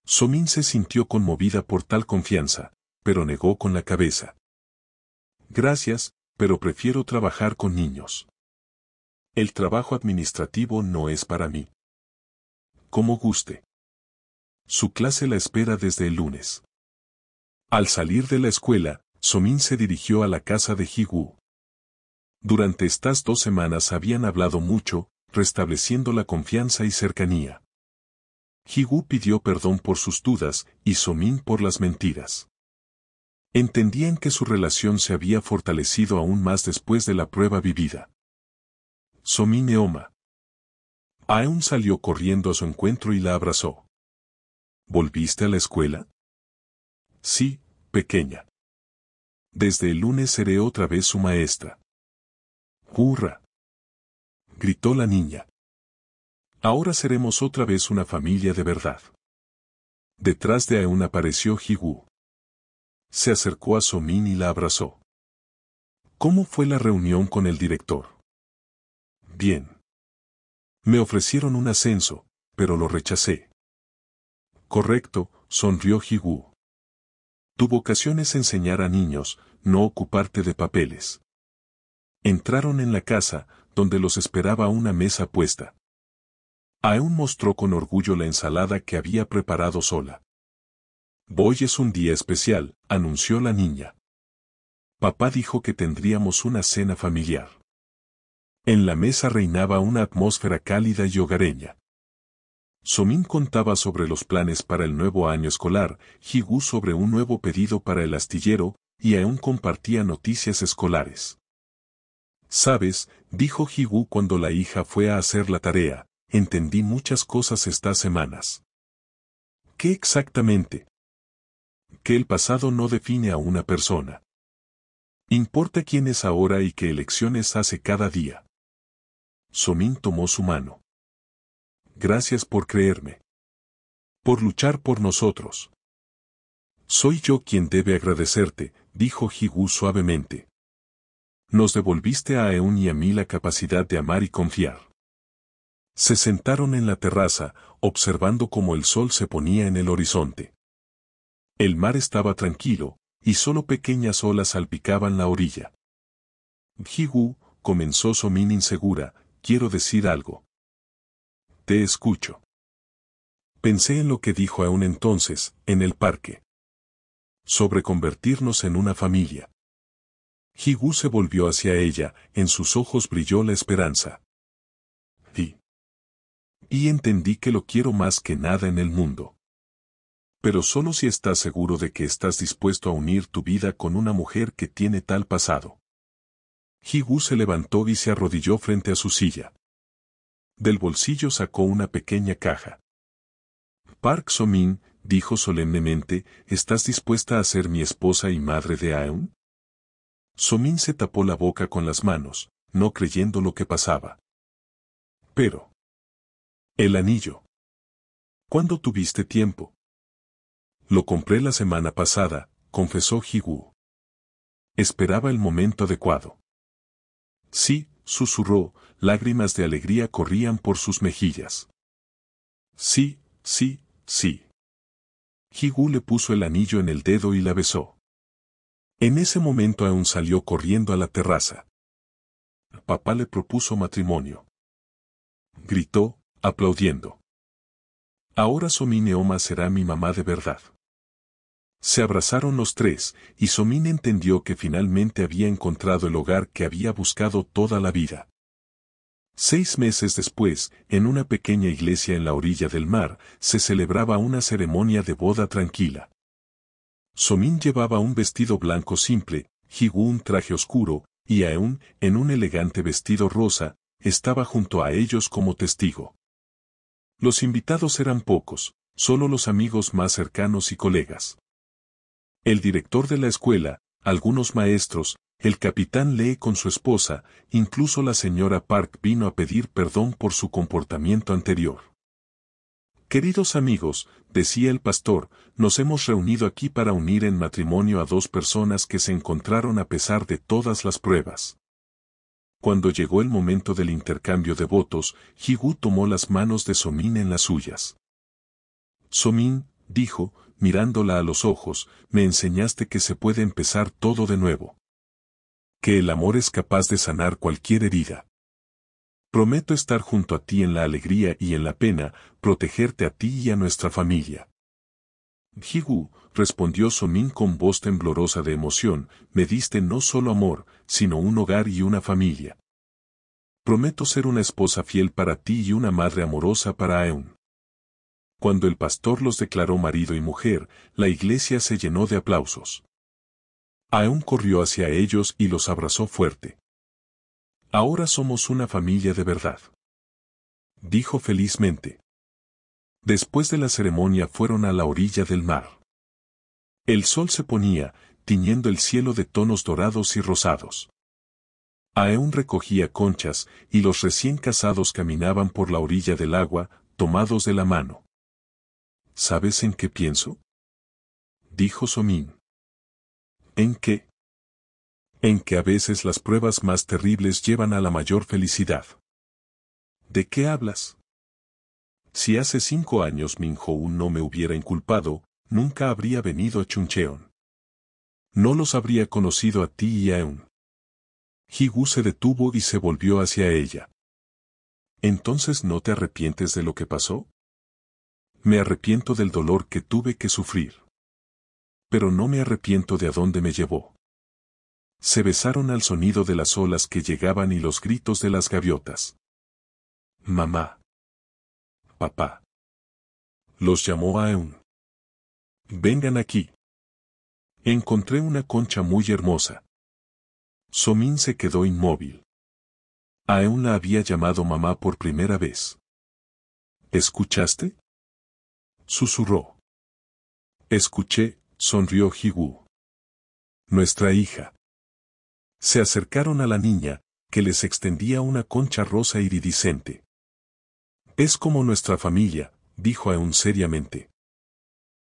S1: So-min se sintió conmovida por tal confianza, pero negó con la cabeza. Gracias, pero prefiero trabajar con niños. El trabajo administrativo no es para mí. Como guste. Su clase la espera desde el lunes. Al salir de la escuela, So-min se dirigió a la casa de Ji-woo. Durante estas 2 semanas habían hablado mucho, restableciendo la confianza y cercanía. Ji-woo pidió perdón por sus dudas y So-min por las mentiras. Entendían que su relación se había fortalecido aún más después de la prueba vivida. So-min Eoma. Aeun salió corriendo a su encuentro y la abrazó. ¿Volviste a la escuela? Sí, pequeña. Desde el lunes seré otra vez su maestra. ¡Hurra! Gritó la niña. Ahora seremos otra vez una familia de verdad. Detrás de Aeun apareció Ji-woo. Se acercó a So-min y la abrazó. ¿Cómo fue la reunión con el director? Bien. Me ofrecieron un ascenso, pero lo rechacé. Correcto, sonrió Ji-woo. Tu vocación es enseñar a niños, no ocuparte de papeles. Entraron en la casa, donde los esperaba una mesa puesta. Aeun mostró con orgullo la ensalada que había preparado sola. Hoy es un día especial, anunció la niña. Papá dijo que tendríamos una cena familiar. En la mesa reinaba una atmósfera cálida y hogareña. So-min contaba sobre los planes para el nuevo año escolar, Ji-woo sobre un nuevo pedido para el astillero, y Aeun compartía noticias escolares. ¿Sabes?, dijo Ji-woo cuando la hija fue a hacer la tarea, entendí muchas cosas estas semanas. ¿Qué exactamente? Que el pasado no define a una persona. Importa quién es ahora y qué elecciones hace cada día. So-min tomó su mano. Gracias por creerme. Por luchar por nosotros. Soy yo quien debe agradecerte, dijo Ji-woo suavemente. Nos devolviste a Aeun y a mí la capacidad de amar y confiar. Se sentaron en la terraza, observando cómo el sol se ponía en el horizonte. El mar estaba tranquilo, y solo pequeñas olas salpicaban la orilla. Ji-woo, comenzó So-min insegura, quiero decir algo. Te escucho. Pensé en lo que dijo Aeun entonces, en el parque. Sobre convertirnos en una familia. Ji-woo se volvió hacia ella, en sus ojos brilló la esperanza. Y entendí que lo quiero más que nada en el mundo. Pero solo si estás seguro de que estás dispuesto a unir tu vida con una mujer que tiene tal pasado. Ji-woo se levantó y se arrodilló frente a su silla. Del bolsillo sacó una pequeña caja. Park So-min, dijo solemnemente, ¿estás dispuesta a ser mi esposa y madre de Aeun? So-min se tapó la boca con las manos, no creyendo lo que pasaba. Pero... el anillo. ¿Cuándo tuviste tiempo? Lo compré la semana pasada, confesó Ji-woo. Esperaba el momento adecuado. Sí, susurró, lágrimas de alegría corrían por sus mejillas. Sí, sí, sí. Ji-woo le puso el anillo en el dedo y la besó. En ese momento Aeun salió corriendo a la terraza. Papá le propuso matrimonio. Gritó, aplaudiendo. Ahora So-min Eoma será mi mamá de verdad. Se abrazaron los tres, y So-min entendió que finalmente había encontrado el hogar que había buscado toda la vida. 6 meses después, en una pequeña iglesia en la orilla del mar, se celebraba una ceremonia de boda tranquila. So-min llevaba un vestido blanco simple, Ji-woo un traje oscuro, y Aeun, en un elegante vestido rosa, estaba junto a ellos como testigo. Los invitados eran pocos, solo los amigos más cercanos y colegas. El director de la escuela, algunos maestros, el capitán Lee con su esposa, incluso la señora Park vino a pedir perdón por su comportamiento anterior. Queridos amigos, decía el pastor, nos hemos reunido aquí para unir en matrimonio a 2 personas que se encontraron a pesar de todas las pruebas. Cuando llegó el momento del intercambio de votos, Ji-woo tomó las manos de So-min en las suyas. So-min, dijo, mirándola a los ojos, me enseñaste que se puede empezar todo de nuevo. Que el amor es capaz de sanar cualquier herida. Prometo estar junto a ti en la alegría y en la pena, protegerte a ti y a nuestra familia. Ji-woo, respondió So-min con voz temblorosa de emoción, me diste no solo amor, sino un hogar y una familia. Prometo ser una esposa fiel para ti y una madre amorosa para Aeun. Cuando el pastor los declaró marido y mujer, la iglesia se llenó de aplausos. Aeun corrió hacia ellos y los abrazó fuerte. Ahora somos una familia de verdad. Dijo felizmente. Después de la ceremonia fueron a la orilla del mar. El sol se ponía, tiñendo el cielo de tonos dorados y rosados. Aeun recogía conchas, y los recién casados caminaban por la orilla del agua, tomados de la mano. ¿Sabes en qué pienso? Dijo So-min. ¿En qué? En que a veces las pruebas más terribles llevan a la mayor felicidad. ¿De qué hablas? Si hace 5 años Min Ho-eun no me hubiera inculpado, nunca habría venido a Chuncheon. No los habría conocido a ti y a Aeun. Ji-woo se detuvo y se volvió hacia ella. ¿Entonces no te arrepientes de lo que pasó? Me arrepiento del dolor que tuve que sufrir. Pero no me arrepiento de a dónde me llevó. Se besaron al sonido de las olas que llegaban y los gritos de las gaviotas. Mamá. Papá. Los llamó Aeun. Vengan aquí. Encontré una concha muy hermosa. So-min se quedó inmóvil. Aeun la había llamado mamá por primera vez. ¿Escuchaste? Susurró. Escuché, sonrió Ji-woo. Nuestra hija. Se acercaron a la niña, que les extendía una concha rosa iridiscente. Es como nuestra familia, dijo Aeun seriamente.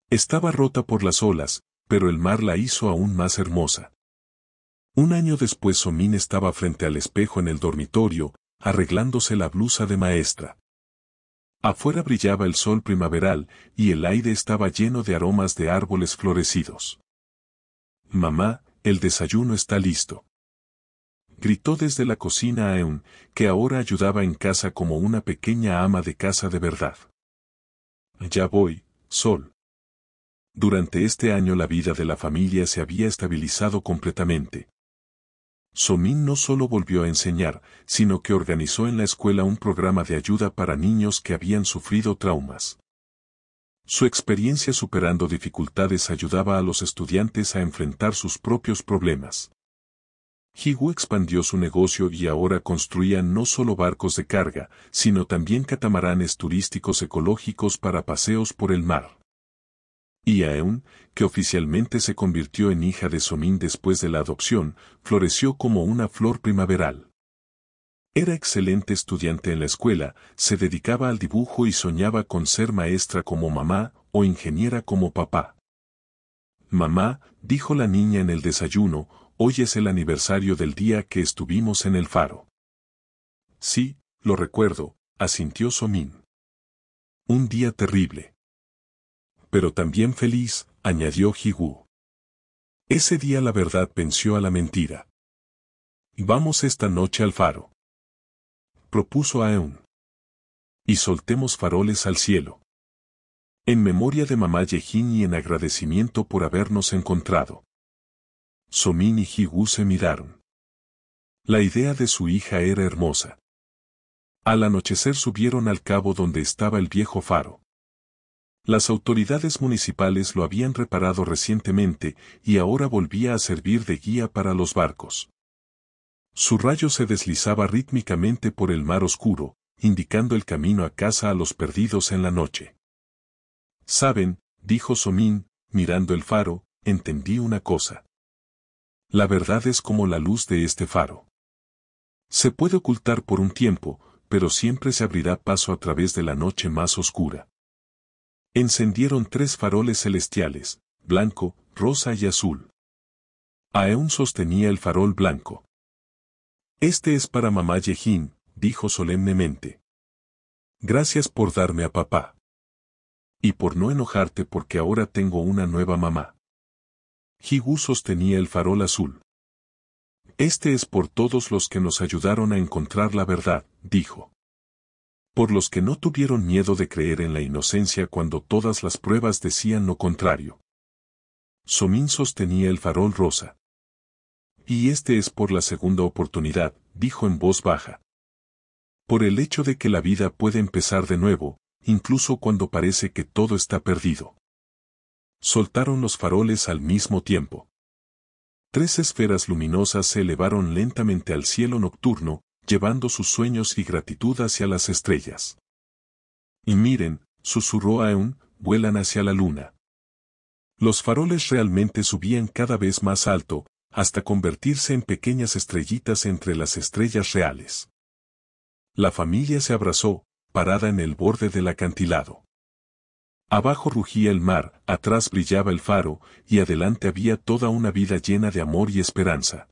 S1: Estaba rota por las olas, pero el mar la hizo aún más hermosa. Un año después So-min estaba frente al espejo en el dormitorio, arreglándose la blusa de maestra. Afuera brillaba el sol primaveral, y el aire estaba lleno de aromas de árboles florecidos. Mamá, el desayuno está listo. Gritó desde la cocina a Eun, que ahora ayudaba en casa como una pequeña ama de casa de verdad. Ya voy, Sol. Durante este año la vida de la familia se había estabilizado completamente. Somin no solo volvió a enseñar, sino que organizó en la escuela un programa de ayuda para niños que habían sufrido traumas. Su experiencia superando dificultades ayudaba a los estudiantes a enfrentar sus propios problemas. Hee-woo expandió su negocio y ahora construía no solo barcos de carga, sino también catamaranes turísticos ecológicos para paseos por el mar. Y Aeun, que oficialmente se convirtió en hija de Somin después de la adopción, floreció como una flor primaveral. Era excelente estudiante en la escuela, se dedicaba al dibujo y soñaba con ser maestra como mamá o ingeniera como papá. Mamá, dijo la niña en el desayuno, hoy es el aniversario del día que estuvimos en el faro. Sí, lo recuerdo, asintió Somin. Un día terrible. Pero también feliz, añadió Hee-woo. Ese día la verdad venció a la mentira. Vamos esta noche al faro, propuso Aeun. Y soltemos faroles al cielo. En memoria de mamá Yejin y en agradecimiento por habernos encontrado. Somin y Hee-woo se miraron. La idea de su hija era hermosa. Al anochecer subieron al cabo donde estaba el viejo faro. Las autoridades municipales lo habían reparado recientemente y ahora volvía a servir de guía para los barcos. Su rayo se deslizaba rítmicamente por el mar oscuro, indicando el camino a casa a los perdidos en la noche. «Saben», dijo Somin, mirando el faro, «entendí una cosa. La verdad es como la luz de este faro. Se puede ocultar por un tiempo, pero siempre se abrirá paso a través de la noche más oscura». Encendieron 3 faroles celestiales, blanco, rosa y azul. Aeun sostenía el farol blanco. «Este es para mamá Yejin», dijo solemnemente. «Gracias por darme a papá. Y por no enojarte porque ahora tengo una nueva mamá». Hee-woo sostenía el farol azul. «Este es por todos los que nos ayudaron a encontrar la verdad», dijo. «Por los que no tuvieron miedo de creer en la inocencia cuando todas las pruebas decían lo contrario». Somin sostenía el farol rosa. «Y este es por la segunda oportunidad», dijo en voz baja. «Por el hecho de que la vida puede empezar de nuevo, incluso cuando parece que todo está perdido». Soltaron los faroles al mismo tiempo. 3 esferas luminosas se elevaron lentamente al cielo nocturno, llevando sus sueños y gratitud hacia las estrellas. «Y miren», susurró Aeun, «vuelan hacia la luna». Los faroles realmente subían cada vez más alto, hasta convertirse en pequeñas estrellitas entre las estrellas reales. La familia se abrazó, parada en el borde del acantilado. Abajo rugía el mar, atrás brillaba el faro, y adelante había toda una vida llena de amor y esperanza.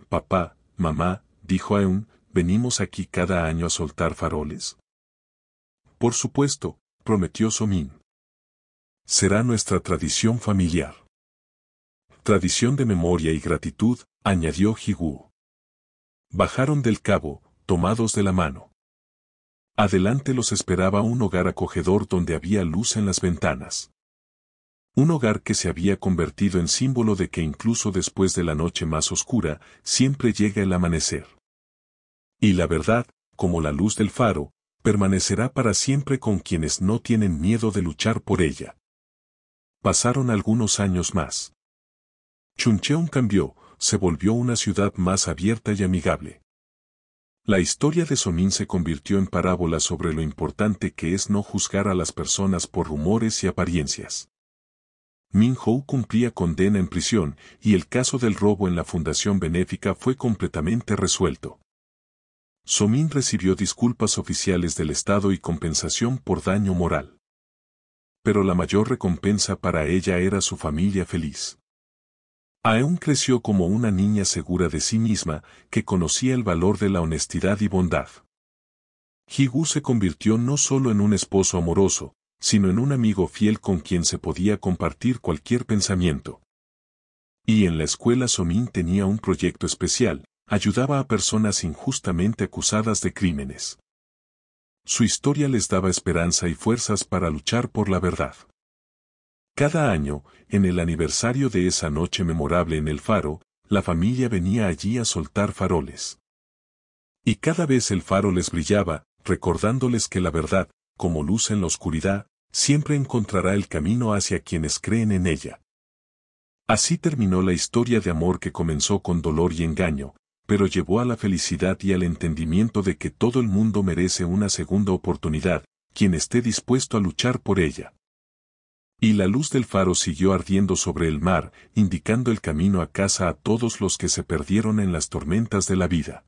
S1: «Papá, mamá», dijo Aeun, «¿venimos aquí cada año a soltar faroles?» «Por supuesto», prometió Somin. «Será nuestra tradición familiar». «Tradición de memoria y gratitud», añadió Hee-woo. Bajaron del cabo, tomados de la mano. Adelante los esperaba un hogar acogedor donde había luz en las ventanas. Un hogar que se había convertido en símbolo de que incluso después de la noche más oscura, siempre llega el amanecer. Y la verdad, como la luz del faro, permanecerá para siempre con quienes no tienen miedo de luchar por ella. Pasaron algunos años más. Chuncheon cambió, se volvió una ciudad más abierta y amigable. La historia de Somin se convirtió en parábola sobre lo importante que es no juzgar a las personas por rumores y apariencias. Min-ho cumplía condena en prisión y el caso del robo en la fundación benéfica fue completamente resuelto. Somin recibió disculpas oficiales del Estado y compensación por daño moral. Pero la mayor recompensa para ella era su familia feliz. Aeun creció como una niña segura de sí misma, que conocía el valor de la honestidad y bondad. Hee-woo se convirtió no solo en un esposo amoroso, sino en un amigo fiel con quien se podía compartir cualquier pensamiento. Y en la escuela Somin tenía un proyecto especial, ayudaba a personas injustamente acusadas de crímenes. Su historia les daba esperanza y fuerzas para luchar por la verdad. Cada año, en el aniversario de esa noche memorable en el faro, la familia venía allí a soltar faroles. Y cada vez el faro les brillaba, recordándoles que la verdad, como luz en la oscuridad, siempre encontrará el camino hacia quienes creen en ella. Así terminó la historia de amor que comenzó con dolor y engaño, pero llevó a la felicidad y al entendimiento de que todo el mundo merece una segunda oportunidad, quien esté dispuesto a luchar por ella. Y la luz del faro siguió ardiendo sobre el mar, indicando el camino a casa a todos los que se perdieron en las tormentas de la vida.